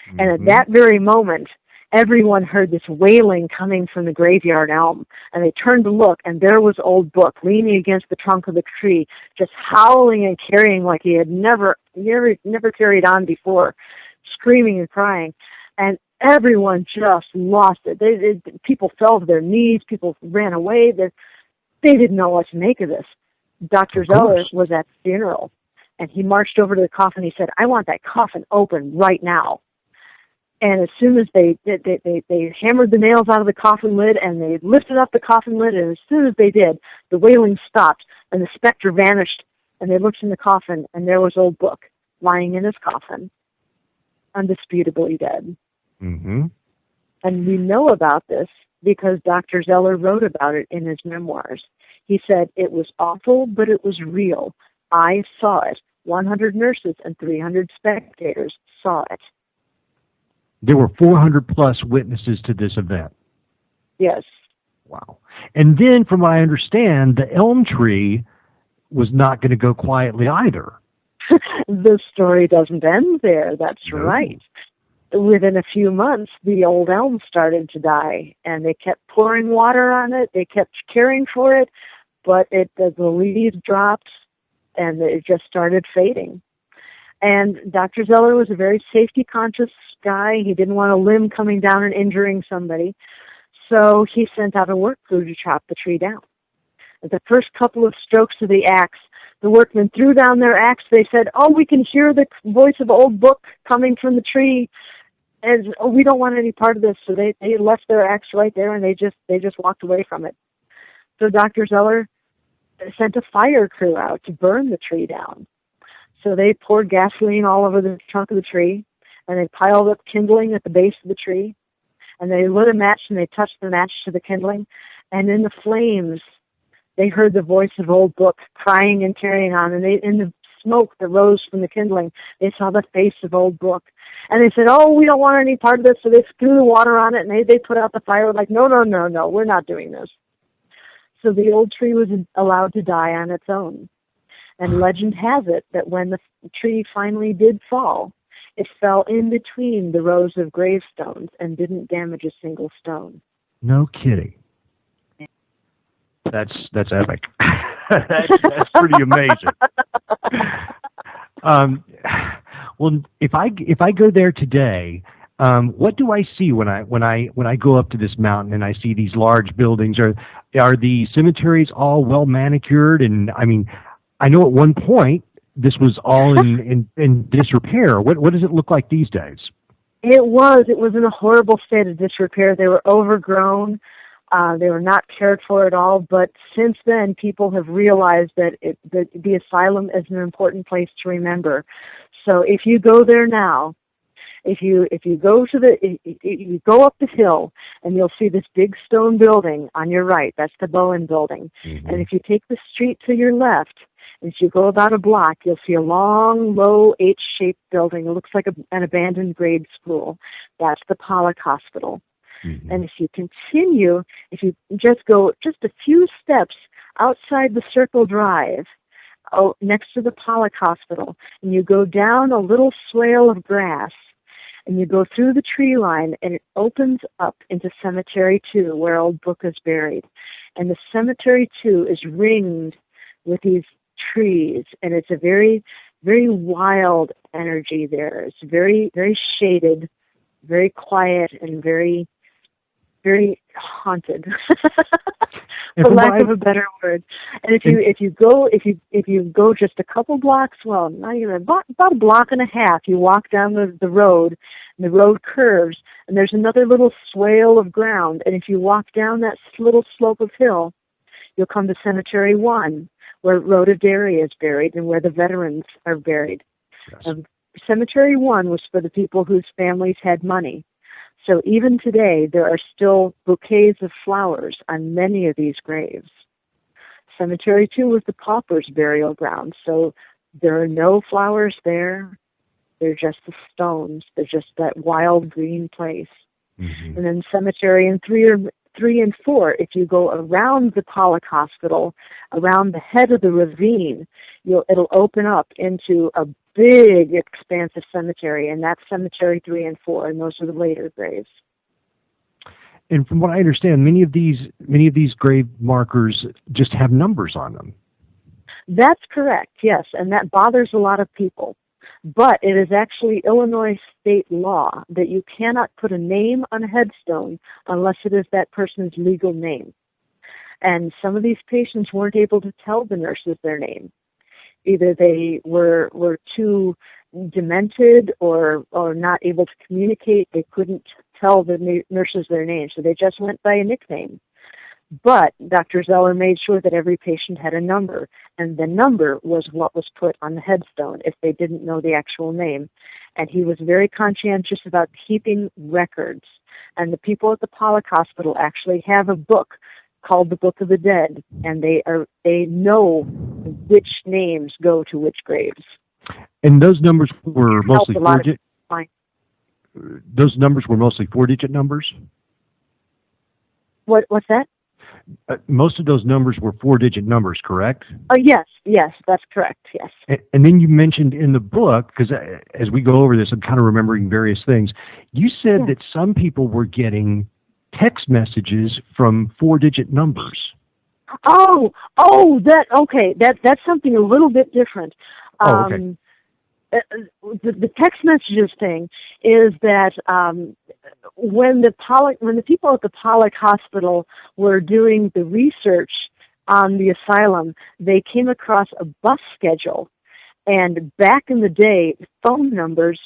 Mm-hmm. And at that very moment, everyone heard this wailing coming from the graveyard elm, and they turned to look, and there was Old Book leaning against the trunk of the tree, just howling and carrying like he had never carried on before, screaming and crying. And everyone just lost it. People fell to their knees. People ran away. They didn't know what to make of this. Dr. Zeller was at the funeral, And he marched over to the coffin. He said, "I want that coffin open right now." And as soon as they hammered the nails out of the coffin lid, and they lifted up the coffin lid, and as soon as they did, the wailing stopped, and the specter vanished, and they looked in the coffin, and there was Old Book lying in his coffin, undisputably dead. Mm-hmm. And we know about this because Dr. Zeller wrote about it in his memoirs. He said, "It was awful, but it was real. I saw it. 100 nurses and 300 spectators saw it." There were 400 plus witnesses to this event. Yes. Wow. And then, from what I understand, the elm tree was not going to go quietly either. The story doesn't end there. That's No. right. Within a few months, the old elm started to die, and they kept pouring water on it. They kept caring for it, but the leaves dropped, and it just started fading. And Dr. Zeller was a very safety-conscious guy. He didn't want a limb coming down and injuring somebody. So he sent out a work crew to chop the tree down. At the first couple of strokes of the axe, the workmen threw down their axe. They said, "Oh, we can hear the voice of Old Book coming from the tree, and we don't want any part of this." So they left their axe right there, and they just walked away from it. So Dr. Zeller sent a fire crew out to burn the tree down. So they poured gasoline all over the trunk of the tree, and they piled up kindling at the base of the tree, and they lit a match, and they touched the match to the kindling, and in the flames, they heard the voice of Old Book crying and carrying on, and in the smoke that rose from the kindling, they saw the face of Old Book. And they said, "Oh, we don't want any part of this," so they threw the water on it, and they put out the fire, like, no, we're not doing this. So the old tree was allowed to die on its own. And legend has it that when the tree finally did fall, it fell in between the rows of gravestones and didn't damage a single stone. No kidding. That's epic. that's pretty amazing. Well, if I go there today, what do I see when I go up to this mountain and I see these large buildings? Are the cemeteries all well manicured? And I mean, I know at one point this was all in disrepair. What does it look like these days? It was in a horrible state of disrepair. They were overgrown. They were not cared for at all. But since then, people have realized that the asylum is an important place to remember. So if you go there now, if you go up the hill, and you'll see this big stone building on your right. That's the Bowen building. Mm-hmm. And if you take the street to your left, and if you go about a block, you'll see a long, low H-shaped building. It looks like an abandoned grade school. That's the Pollock Hospital. Mm-hmm. And if you continue, if you just go just a few steps outside the Circle Drive, next to the Pollock Hospital, and you go down a little swale of grass, and you go through the tree line, and it opens up into Cemetery 2, where Old Book is buried. And the Cemetery 2 is ringed with these trees, and it's a very, very wild energy there. It's very, very shaded, very quiet, and very, very haunted, for lack of a better word. And if you go just a couple blocks, well, not even about a block and a half, you walk down the road, and the road curves, and there's another little swale of ground. And if you walk down that little slope of hill, you'll come to Cemetery 1, where Rhoda Derry is buried and where the veterans are buried. Yes. Cemetery 1 was for the people whose families had money. So even today, there are still bouquets of flowers on many of these graves. Cemetery 2 was the paupers' burial ground, so there are no flowers there. They're just the stones. They're just that wild green place. Mm-hmm. And then Cemetery 3 and 4, if you go around the Pollock Hospital, around the head of the ravine, it'll open up into a big, expansive cemetery, and that's Cemetery 3 and 4, and those are the later graves. And from what I understand, many of these grave markers just have numbers on them. That's correct, yes, and that bothers a lot of people. But it is actually Illinois state law that you cannot put a name on a headstone unless it is that person's legal name. And some of these patients weren't able to tell the nurses their name. Either they were too demented or not able to communicate. They couldn't tell the nurses their names, so they just went by a nickname. But Dr. Zeller made sure that every patient had a number, and the number was what was put on the headstone if they didn't know the actual name. And he was very conscientious about keeping records. And the people at the Pollock Hospital actually have a book called the Book of the Dead, and they know which names go to which graves. And those numbers were mostly four-digit. Those numbers were mostly four-digit numbers. What's that? Most of those numbers were four-digit numbers, correct? Yes, that's correct, yes. And then you mentioned in the book, because as we go over this, I'm kind of remembering various things, you said that some people were getting text messages from four-digit numbers. That's something a little bit different. Okay. The text messages thing is that when the people at the Pollock Hospital were doing the research on the asylum, they came across a bus schedule, and back in the day, phone numbers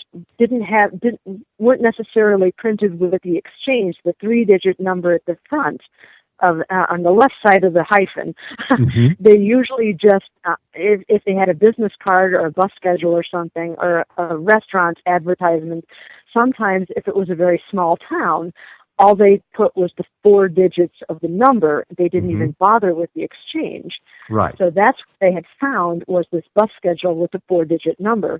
weren't necessarily printed with the exchange, the three-digit number at the front. On the left side of the hyphen. Mm-hmm. They usually just, if they had a business card or a bus schedule or something, or a restaurant advertisement, sometimes if it was a very small town, all they put was the four digits of the number. They didn't even bother with the exchange. Right. So that's what they had found was this bus schedule with the four-digit number.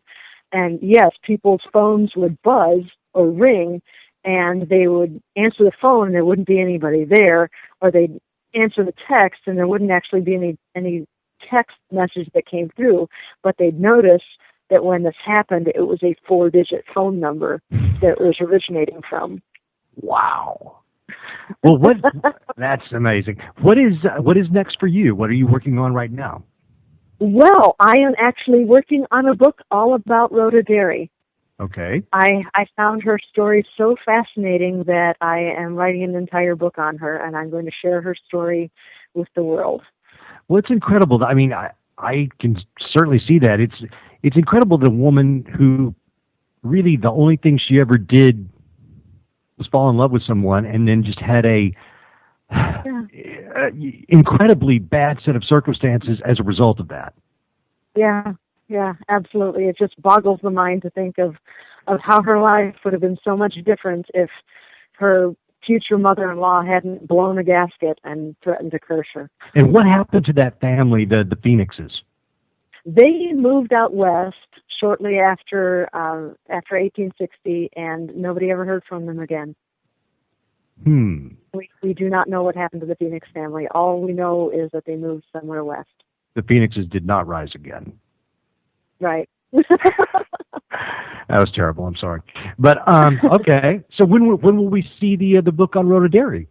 And yes, people's phones would buzz or ring, and they would answer the phone and there wouldn't be anybody there, or they'd answer the text and there wouldn't actually be any text message that came through, but they'd notice that when this happened, it was a four-digit phone number that it was originating from. Wow. Well, that's amazing. What is next for you? What are you working on right now? Well, I am actually working on a book all about Rhoda Derry. Okay. I found her story so fascinating that I am writing an entire book on her, and I'm going to share her story with the world. Well, it's incredible. I mean, I can certainly see that. It's incredible, the woman who really the only thing she ever did was fall in love with someone, and then just had a incredibly bad set of circumstances as a result of that. Yeah, absolutely. It just boggles the mind to think of how her life would have been so much different if her future mother-in-law hadn't blown a gasket and threatened to curse her. And what happened to that family, the Phoenixes? They moved out west shortly after 1860, and nobody ever heard from them again. We do not know what happened to the Phoenix family. All we know is that they moved somewhere west. The Phoenixes did not rise again. Right. That was terrible. I'm sorry. But, okay. So when will we see the book on Rhoda Derry?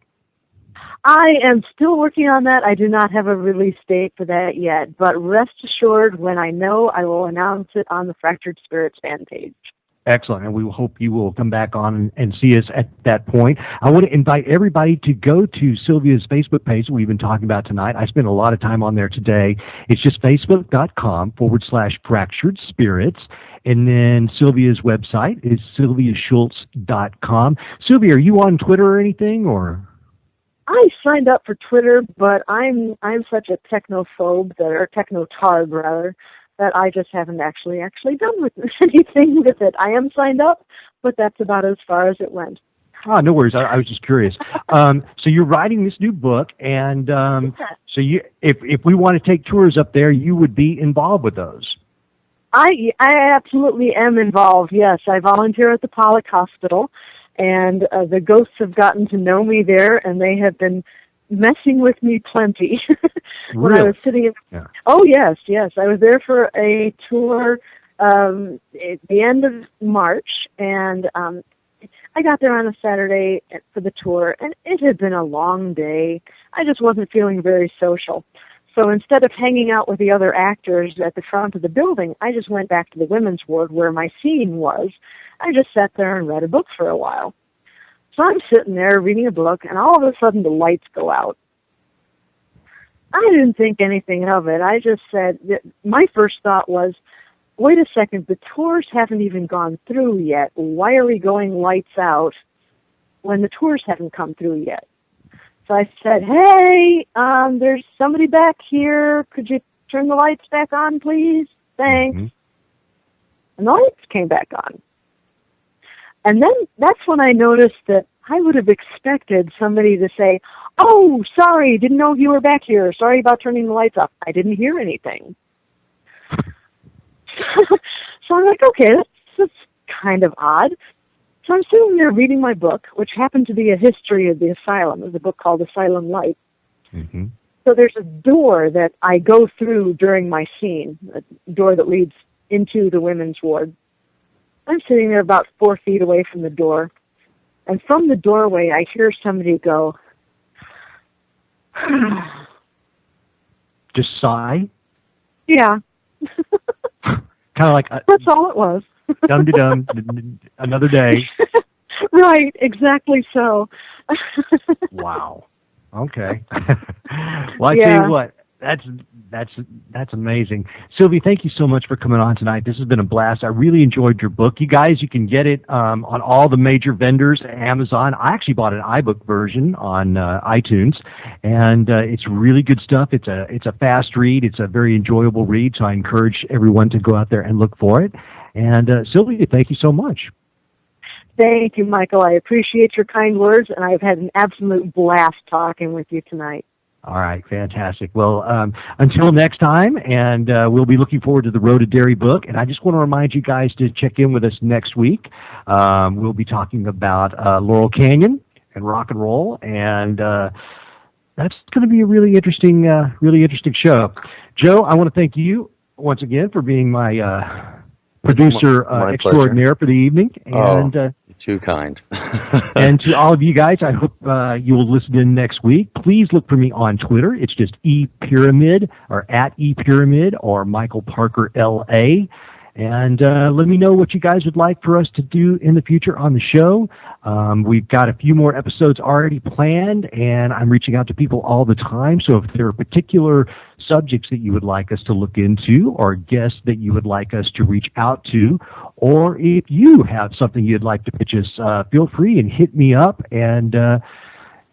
I am still working on that. I do not have a release date for that yet. But rest assured, when I know, I will announce it on the Fractured Spirits fan page. Excellent. And we hope you will come back on and see us at that point. I want to invite everybody to go to Sylvia's Facebook page that we've been talking about tonight. I spent a lot of time on there today. It's just facebook.com/fractured spirits. And then Sylvia's website is sylviashults.com. Sylvia, are you on Twitter or anything, or? I signed up for Twitter, but I'm such a technophobe, or technotard rather, that I just haven't actually done with anything with it. I am signed up, but that's about as far as it went. Oh, no worries. I was just curious. So you're writing this new book, and so if we want to take tours up there, you would be involved with those. I absolutely am involved, yes. I volunteer at the Pollock Hospital, and the ghosts have gotten to know me there, and they have been messing with me plenty. When really? I was sitting in... Yeah. Oh, yes. I was there for a tour at the end of March, and I got there on a Saturday for the tour, and it had been a long day. I just wasn't feeling very social. So instead of hanging out with the other actors at the front of the building, I just went back to the women's ward where my scene was. I just sat there and read a book for a while. So I'm sitting there reading a book, and all of a sudden the lights go out. I didn't think anything of it. I just said, my first thought was, wait a second, the tours haven't even gone through yet. Why are we going lights out when the tours haven't come through yet? So I said, hey, there's somebody back here. Could you turn the lights back on, please? Thanks. Mm-hmm. And the lights came back on. And then that's when I noticed that I would have expected somebody to say, oh, sorry, didn't know you were back here. Sorry about turning the lights off. I didn't hear anything. So I'm like, okay, that's kind of odd. So I'm sitting there reading my book, which happened to be a history of the asylum. It was a book called Asylum Light. Mm-hmm. So there's a door that I go through during my scene, a door that leads into the women's ward. I'm sitting there about 4 feet away from the door, and from the doorway I hear somebody go, just sigh? Yeah. Kind of like... That's all it was. Dum-de-dum, another day. Right, exactly so. Wow. Okay. Well, I tell you what, that's amazing. Sylvia, thank you so much for coming on tonight. This has been a blast. I really enjoyed your book. You guys, you can get it on all the major vendors, Amazon. I actually bought an iBook version on iTunes, and it's really good stuff. It's a fast read. It's a very enjoyable read, so I encourage everyone to go out there and look for it. And Sylvia, thank you so much. Thank you, Michael. I appreciate your kind words, and I've had an absolute blast talking with you tonight. All right, fantastic. Well, until next time, and we'll be looking forward to the Road to Derry book. And I just want to remind you guys to check in with us next week. We'll be talking about Laurel Canyon and rock and roll, and that's going to be a really interesting show. Joe, I want to thank you once again for being my producer extraordinaire for the evening. And you're too kind. And to all of you guys, I hope you will listen in next week. Please look for me on Twitter. It's just ePyramid or @ePyramid or Michael Parker LA. And let me know what you guys would like for us to do in the future on the show. We've got a few more episodes already planned, and I'm reaching out to people all the time. So if there are particular subjects that you would like us to look into, or guests that you would like us to reach out to, or if you have something you'd like to pitch us, feel free and hit me up, and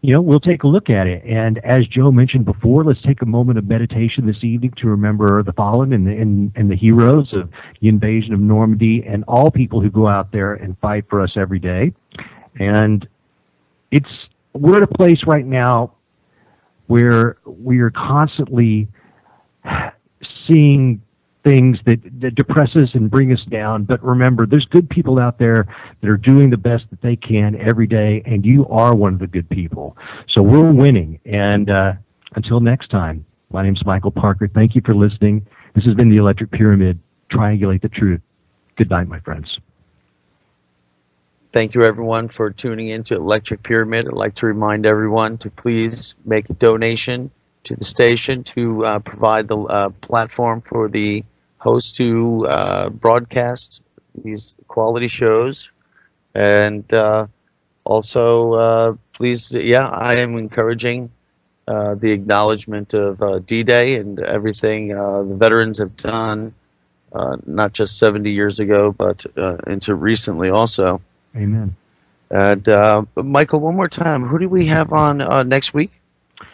we'll take a look at it. And as Joe mentioned before, let's take a moment of meditation this evening to remember the fallen and the heroes of the invasion of Normandy and all people who go out there and fight for us every day. And we're at a place right now where we are constantly seeing things that depress us and bring us down. But remember, there's good people out there that are doing the best that they can every day, and you are one of the good people. So we're winning. And until next time, my name's Michael Parker. Thank you for listening. This has been the Electric Pyramid. Triangulate the truth. Good night, my friends. Thank you, everyone, for tuning in to Electric Pyramid. I'd like to remind everyone to please make a donation to the station to provide the platform for the host to broadcast these quality shows. And also, please, I am encouraging the acknowledgement of D-Day and everything the veterans have done, not just 70 years ago, but into recently also. Amen. And Michael, one more time, who do we have on next week?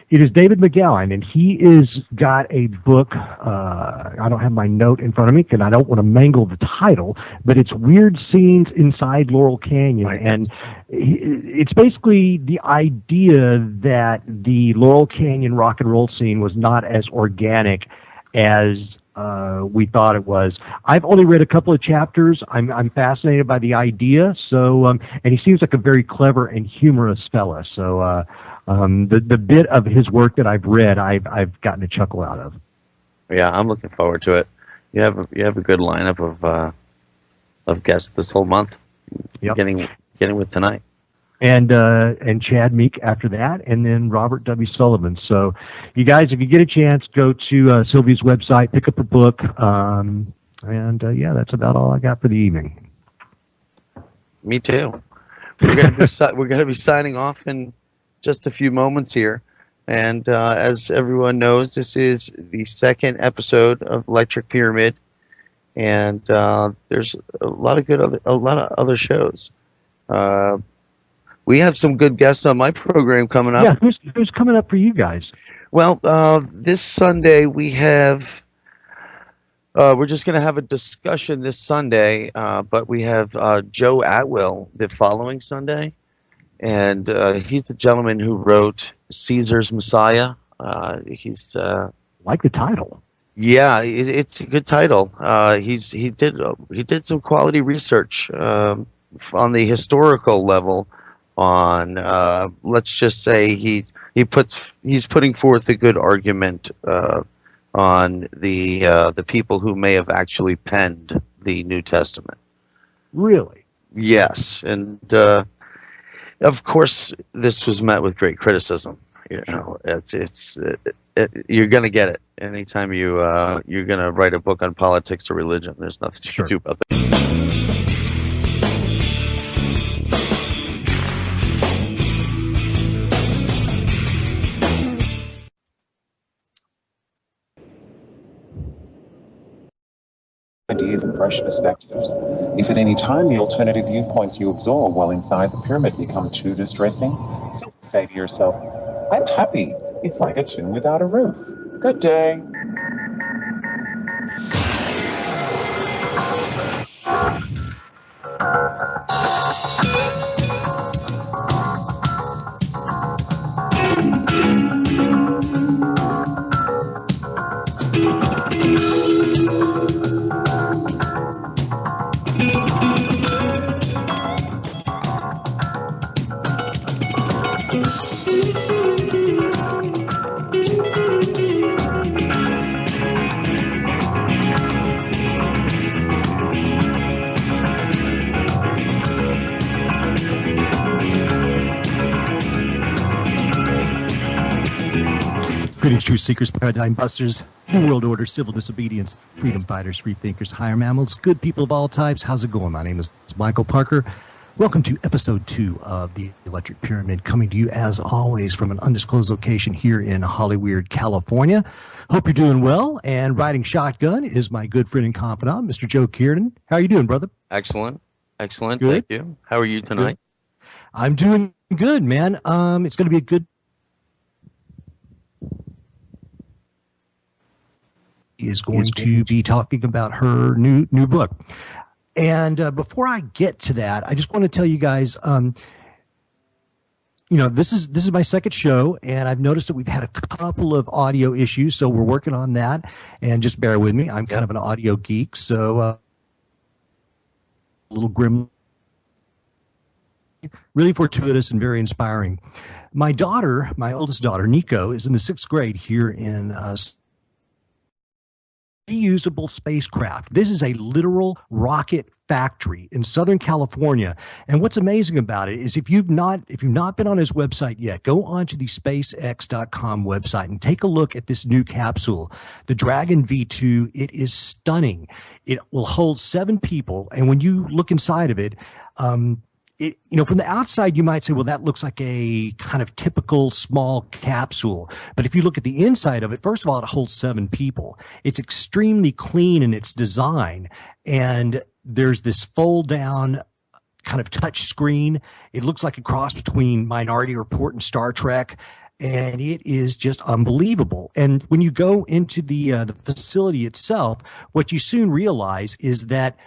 It is David McGowan, and he is got a book. I don't have my note in front of me because I don't want to mangle the title, but it's Weird Scenes Inside Laurel Canyon. Right, and it's basically the idea that the Laurel Canyon rock and roll scene was not as organic as we thought it was. I've only read a couple of chapters. I'm fascinated by the idea. So, and he seems like a very clever and humorous fella. So, the bit of his work that I've read, I've gotten a chuckle out of. Yeah, I'm looking forward to it. You have a good lineup of guests this whole month. Yep. Getting with tonight. And Chad Meek after that, and then Robert W. Sullivan. So, you guys, if you get a chance, go to Sylvia's website, pick up a book, and that's about all I got for the evening. Me too. We're going to be signing off in just a few moments here. And as everyone knows, this is the second episode of Electric Pyramid, and there's a lot of other shows. We have some good guests on my program coming up. Yeah, who's coming up for you guys? Well, this Sunday we have. We're just going to have a discussion this Sunday, but we have Joe Atwill the following Sunday, and he's the gentleman who wrote Caesar's Messiah. He's like the title. Yeah, it's a good title. He did some quality research on the historical level. On let's just say he's putting forth a good argument on the people who may have actually penned the New Testament. Really? Yes, and of course this was met with great criticism. You know, you're going to get it anytime you're going to write a book on politics or religion. There's nothing you can do about that. Ideas and fresh perspectives. If at any time the alternative viewpoints you absorb while inside the pyramid become too distressing, simply say to yourself, I'm happy. It's like a tomb without a roof. Good day. Greetings, truth seekers, paradigm busters, New World Order, civil disobedience, freedom fighters, free thinkers, higher mammals, good people of all types. How's it going? My name is Michael Parker. Welcome to episode 2 of the Electric Pyramid, coming to you as always from an undisclosed location here in Hollyweird, California. Hope you're doing well. And riding shotgun is my good friend and confidant, Mr. Joe Kiernan. How are you doing, brother? Excellent. Good. Thank you. How are you tonight? Good. I'm doing good, man. It's going to be a good is going to be talking about her new book. And before I get to that, I just want to tell you guys, this is my second show, and I've noticed that we've had a couple of audio issues, so we're working on that. And just bear with me. I'm kind of an audio geek, so a little grim, really fortuitous and very inspiring. My oldest daughter, Nico, is in the 6th grade here in reusable spacecraft. This is a literal rocket factory in Southern California. And what's amazing about it is if you've not been on his website yet, go onto the SpaceX.com website and take a look at this new capsule, the Dragon V2. It is stunning. It will hold 7 people, and when you look inside of it, from the outside, you might say, well, that looks like a kind of typical small capsule. But if you look at the inside of it, first of all, it holds 7 people. It's extremely clean in its design. And there's this fold down kind of touch screen. It looks like a cross between Minority Report and Star Trek. And it is just unbelievable. And when you go into the facility itself, what you soon realize is that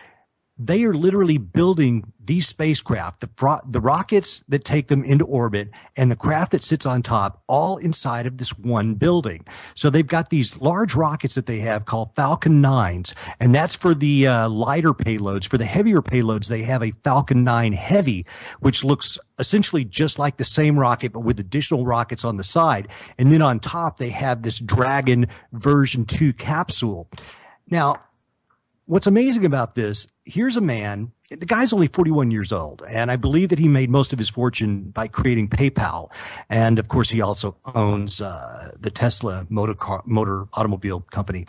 they are literally building these spacecraft, the rockets that take them into orbit and the craft that sits on top, all inside of this one building. So they've got these large rockets that they have called Falcon 9s, and that's for the lighter payloads. For the heavier payloads, they have a Falcon 9 Heavy, which looks essentially just like the same rocket, but with additional rockets on the side. And then on top, they have this Dragon version 2 capsule. Now, what's amazing about this, here's a man, the guy's only 41 years old, and I believe that he made most of his fortune by creating PayPal. And, of course, he also owns the Tesla motor automobile company.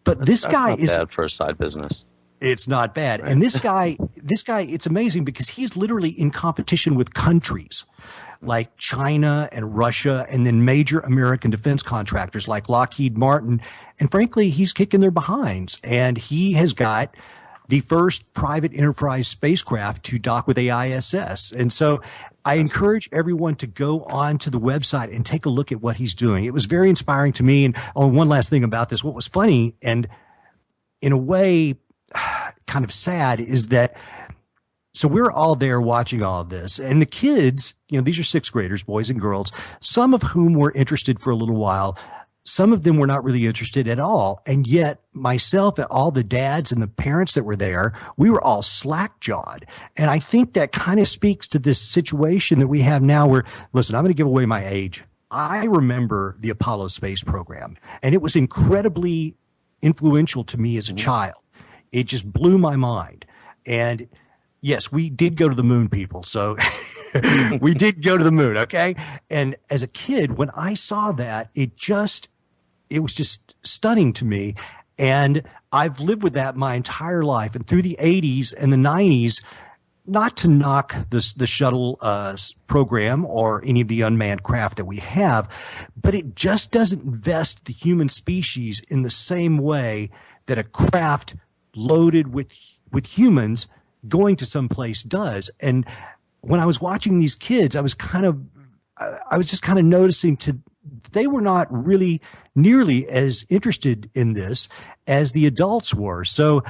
But this guy is not bad for a side business. It's not bad. Right. And this guy, this guy, it's amazing because he's literally in competition with countries like China and Russia, and then major American defense contractors like Lockheed Martin. And frankly, he's kicking their behinds. And he has got the first private enterprise spacecraft to dock with the ISS. And so I encourage everyone to go on to the website and take a look at what he's doing. It was very inspiring to me. And one last thing about this, what was funny and in a way kind of sad is that so we're all there watching all of this, and the kids, these are sixth graders, boys and girls, some of whom were interested for a little while. Some of them were not really interested at all. And yet myself and all the dads and the parents that were there, we were all slack-jawed. And I think that kind of speaks to this situation that we have now where, listen, I'm going to give away my age. I remember the Apollo space program, and it was incredibly influential to me as a child. It just blew my mind. And yes, we did go to the moon, people. So we did go to the moon. Okay. And as a kid, when I saw that, it was just stunning to me. And I've lived with that my entire life. And through the 80s and the 90s, not to knock the shuttle program or any of the unmanned craft that we have, but it just doesn't invest the human species in the same way that a craft loaded with humans going to some place does. And when I was watching these kids, I was just kind of noticing they were not really nearly as interested in this as the adults were. So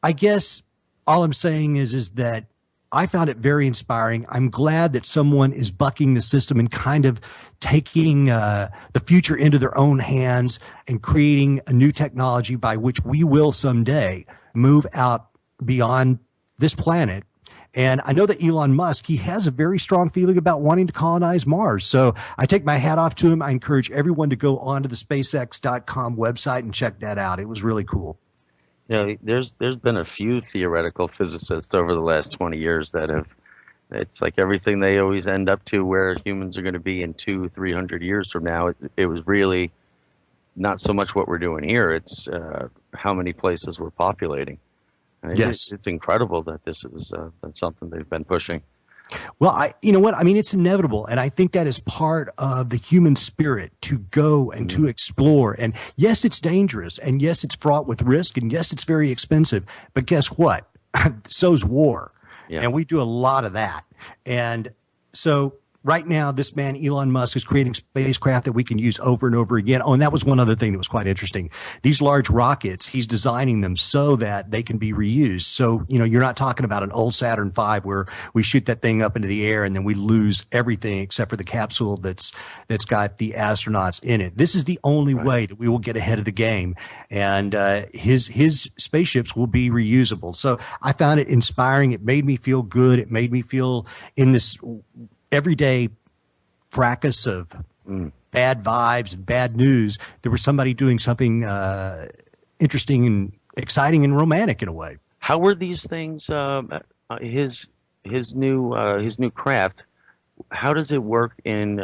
I guess all I'm saying is that I found it very inspiring. I'm glad that someone is bucking the system and kind of taking the future into their own hands and creating a new technology by which we will someday move out beyond this planet. And I know that Elon Musk, he has a very strong feeling about wanting to colonize Mars. So I take my hat off to him. I encourage everyone to go onto the SpaceX.com website and check that out. It was really cool. There's been a few theoretical physicists over the last 20 years that have, it's like everything they always end up to where humans are going to be in 200-300 years from now. It was really not so much what we're doing here. It's how many places we're populating. Yes. It's incredible that this is that's something they've been pushing. Well, you know what? I mean, it's inevitable. And I think that is part of the human spirit to go and to explore. And yes, it's dangerous. And yes, it's fraught with risk. And yes, it's very expensive. But guess what? So's war. Yeah. And we do a lot of that. And so right now, this man, Elon Musk, is creating spacecraft that we can use over and over again. Oh, and that was one other thing that was quite interesting. These large rockets, he's designing them so that they can be reused. So, you're not talking about an old Saturn V where we shoot that thing up into the air and then we lose everything except for the capsule that's got the astronauts in it. This is the only way that we will get ahead of the game. And his spaceships will be reusable. So I found it inspiring. It made me feel good. It made me feel in this everyday fracas of bad vibes and bad news, there was somebody doing something interesting and exciting and romantic in a way. How were these things? His new craft. How does it work in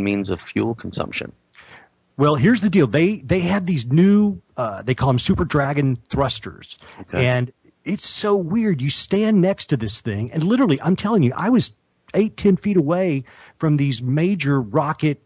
means of fuel consumption? Well, here's the deal. They have these new they call them Super Dragon thrusters, and it's so weird. You stand next to this thing, and literally, I'm telling you, I was 8-10 feet away from these major rocket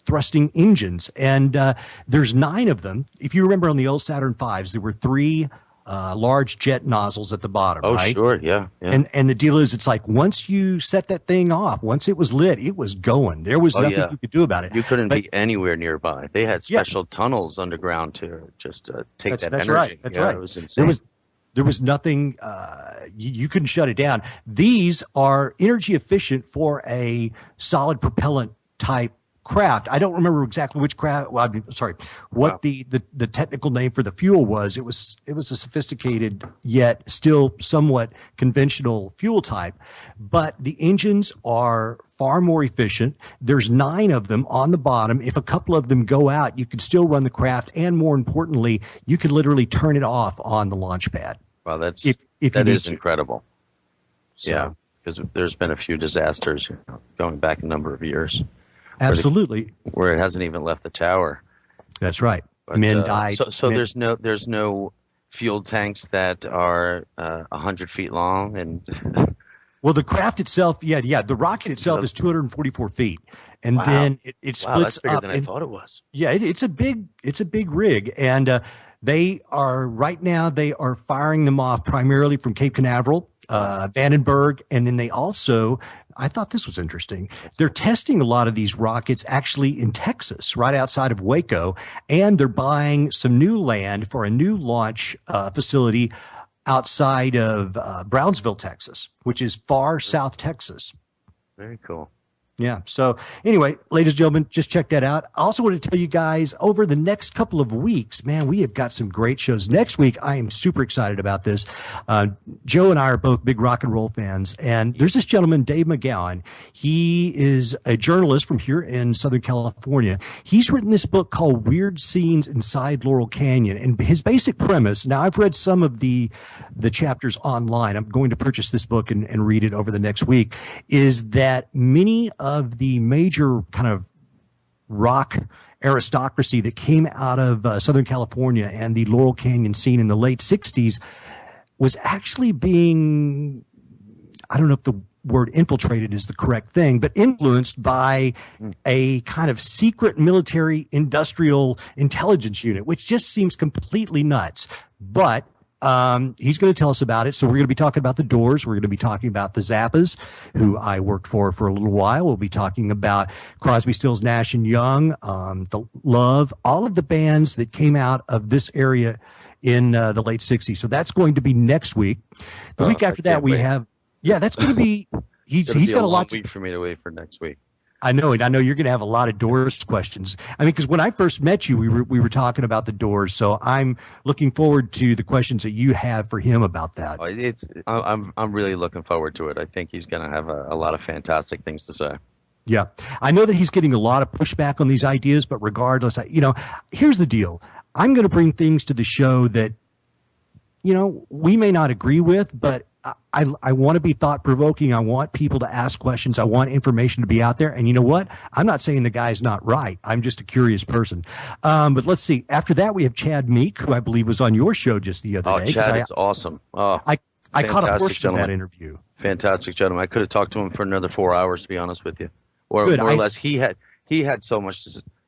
thrusting engines. And there's 9 of them. If you remember on the old Saturn V's, there were 3 large jet nozzles at the bottom, right? Oh, sure, yeah. And the deal is, it's like once you set that thing off, once it was lit, it was going. There was nothing you could do about it. You couldn't be anywhere nearby. They had special tunnels underground to just take that energy. Right. That's right. It was insane. There was nothing, you couldn't shut it down. These are energy efficient for a solid propellant type craft. I don't remember exactly which craft, what the technical name for the fuel was. It was a sophisticated yet still somewhat conventional fuel type, but the engines are far more efficient. There's 9 of them on the bottom. If a couple of them go out, you can still run the craft, and more importantly, you can literally turn it off on the launch pad. Well, that is incredible. So. Yeah, because there's been a few disasters going back a number of years. Absolutely. Where it hasn't even left the tower. That's right. Men die. So there's no fuel tanks that are 100 feet long, and Well, the craft itself, yeah, the rocket itself is 244 feet, and wow, then it wow, that's splits bigger up. than I thought it was. Yeah, it's a big rig, and they are right now they are firing them off primarily from Cape Canaveral, Vandenberg, and then they also. I thought this was interesting. They're testing a lot of these rockets actually in Texas, right outside of Waco, and they're buying some new land for a new launch facility outside of Brownsville, Texas, which is far south Texas. Very cool. Yeah. So anyway, ladies and gentlemen, just check that out. I also want to tell you guys over the next couple of weeks, man, we have got some great shows. Next week, I am super excited about this. Joe and I are both big rock and roll fans. And there's this gentleman, Dave McGowan. He is a journalist from here in Southern California. He's written this book called Weird Scenes Inside Laurel Canyon. And his basic premise, now I've read some of the chapters online. I'm going to purchase this book and read it over the next week, is that many of the major kind of rock aristocracy that came out of Southern California and the Laurel Canyon scene in the late 60s was actually being, I don't know if the word infiltrated is the correct thing, but influenced by a kind of secret military industrial intelligence unit, which just seems completely nuts. But he's going to tell us about it. So we're going to be talking about the Doors. We're going to be talking about the Zappas, who I worked for a little while. We'll be talking about Crosby, Stills, Nash and Young, the Love, all of the bands that came out of this area in the late 60s. So that's going to be next week. The week after that, we have, that's going to be, he's got a lot week for me to wait for next week. I know it. I know you're going to have a lot of Doors questions. I mean, because when I first met you, we were talking about the Doors. So I'm looking forward to the questions that you have for him about that. I'm really looking forward to it. I think he's going to have a lot of fantastic things to say. Yeah, I know that he's getting a lot of pushback on these ideas, but regardless, here's the deal. I'm going to bring things to the show that, we may not agree with, but I want to be thought-provoking. I want people to ask questions. I want information to be out there. And you know what? I'm not saying the guy's not right. I'm just a curious person. But let's see. After that, we have Chad Meek, who I believe was on your show just the other day. Chad is awesome. I caught a portion of that interview. Fantastic gentleman. I could have talked to him for another 4 hours, to be honest with you. Or more or less, he had so much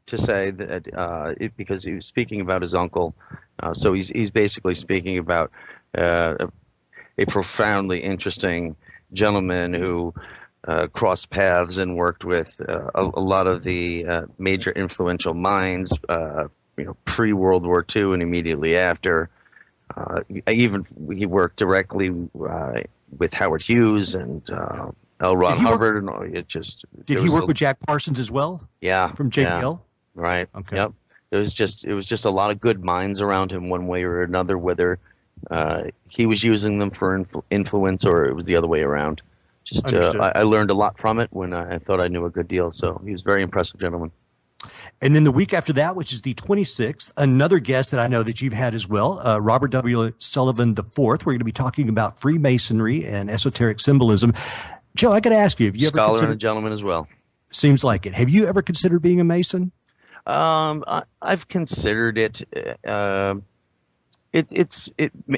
to say that because he was speaking about his uncle. So he's basically speaking about a profoundly interesting gentleman who crossed paths and worked with a lot of the major influential minds, pre-World War II and immediately after. He worked directly with Howard Hughes and L. Ron Hubbard. Did he work with Jack Parsons as well? Yeah. From JBL? Yeah, right. Okay. Yep. It was just a lot of good minds around him one way or another, whether he was using them for influence or it was the other way around. I learned a lot from it when I thought I knew a good deal. So he was a very impressive gentleman. And then the week after that, which is the 26th, another guest that I know that you've had as well, Robert W. Sullivan IV. We're going to be talking about Freemasonry and esoteric symbolism. Joe, I got to ask you, have you ever considered... Scholar and a gentleman as well. Seems like it. Have you ever considered being a Mason? I've considered it. It's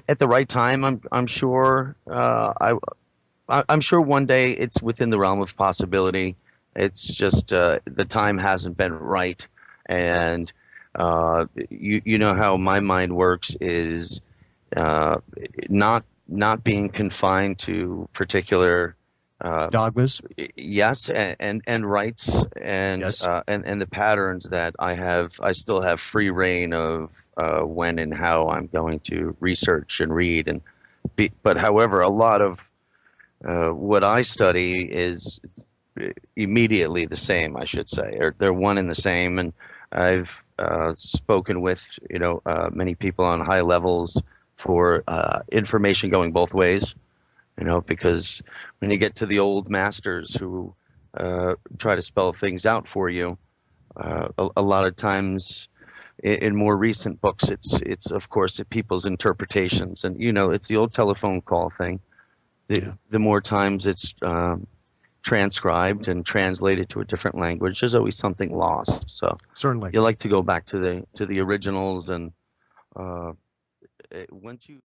at the right time. I'm sure. I'm sure one day it's within the realm of possibility. It's just the time hasn't been right, and you know how my mind works is not being confined to particular dogmas. Yes, and rights and yes. And the patterns that I still have free reign of when and how I'm going to research and read but however, a lot of what I study is immediately the same, I should say, or they're one and the same. And I've spoken with many people on high levels for information going both ways. Because when you get to the old masters who try to spell things out for you, a lot of times in more recent books, it's of course people's interpretations, and it's the old telephone call thing. The more times it's transcribed and translated to a different language, there's always something lost. So certainly, you like to go back to the originals and once you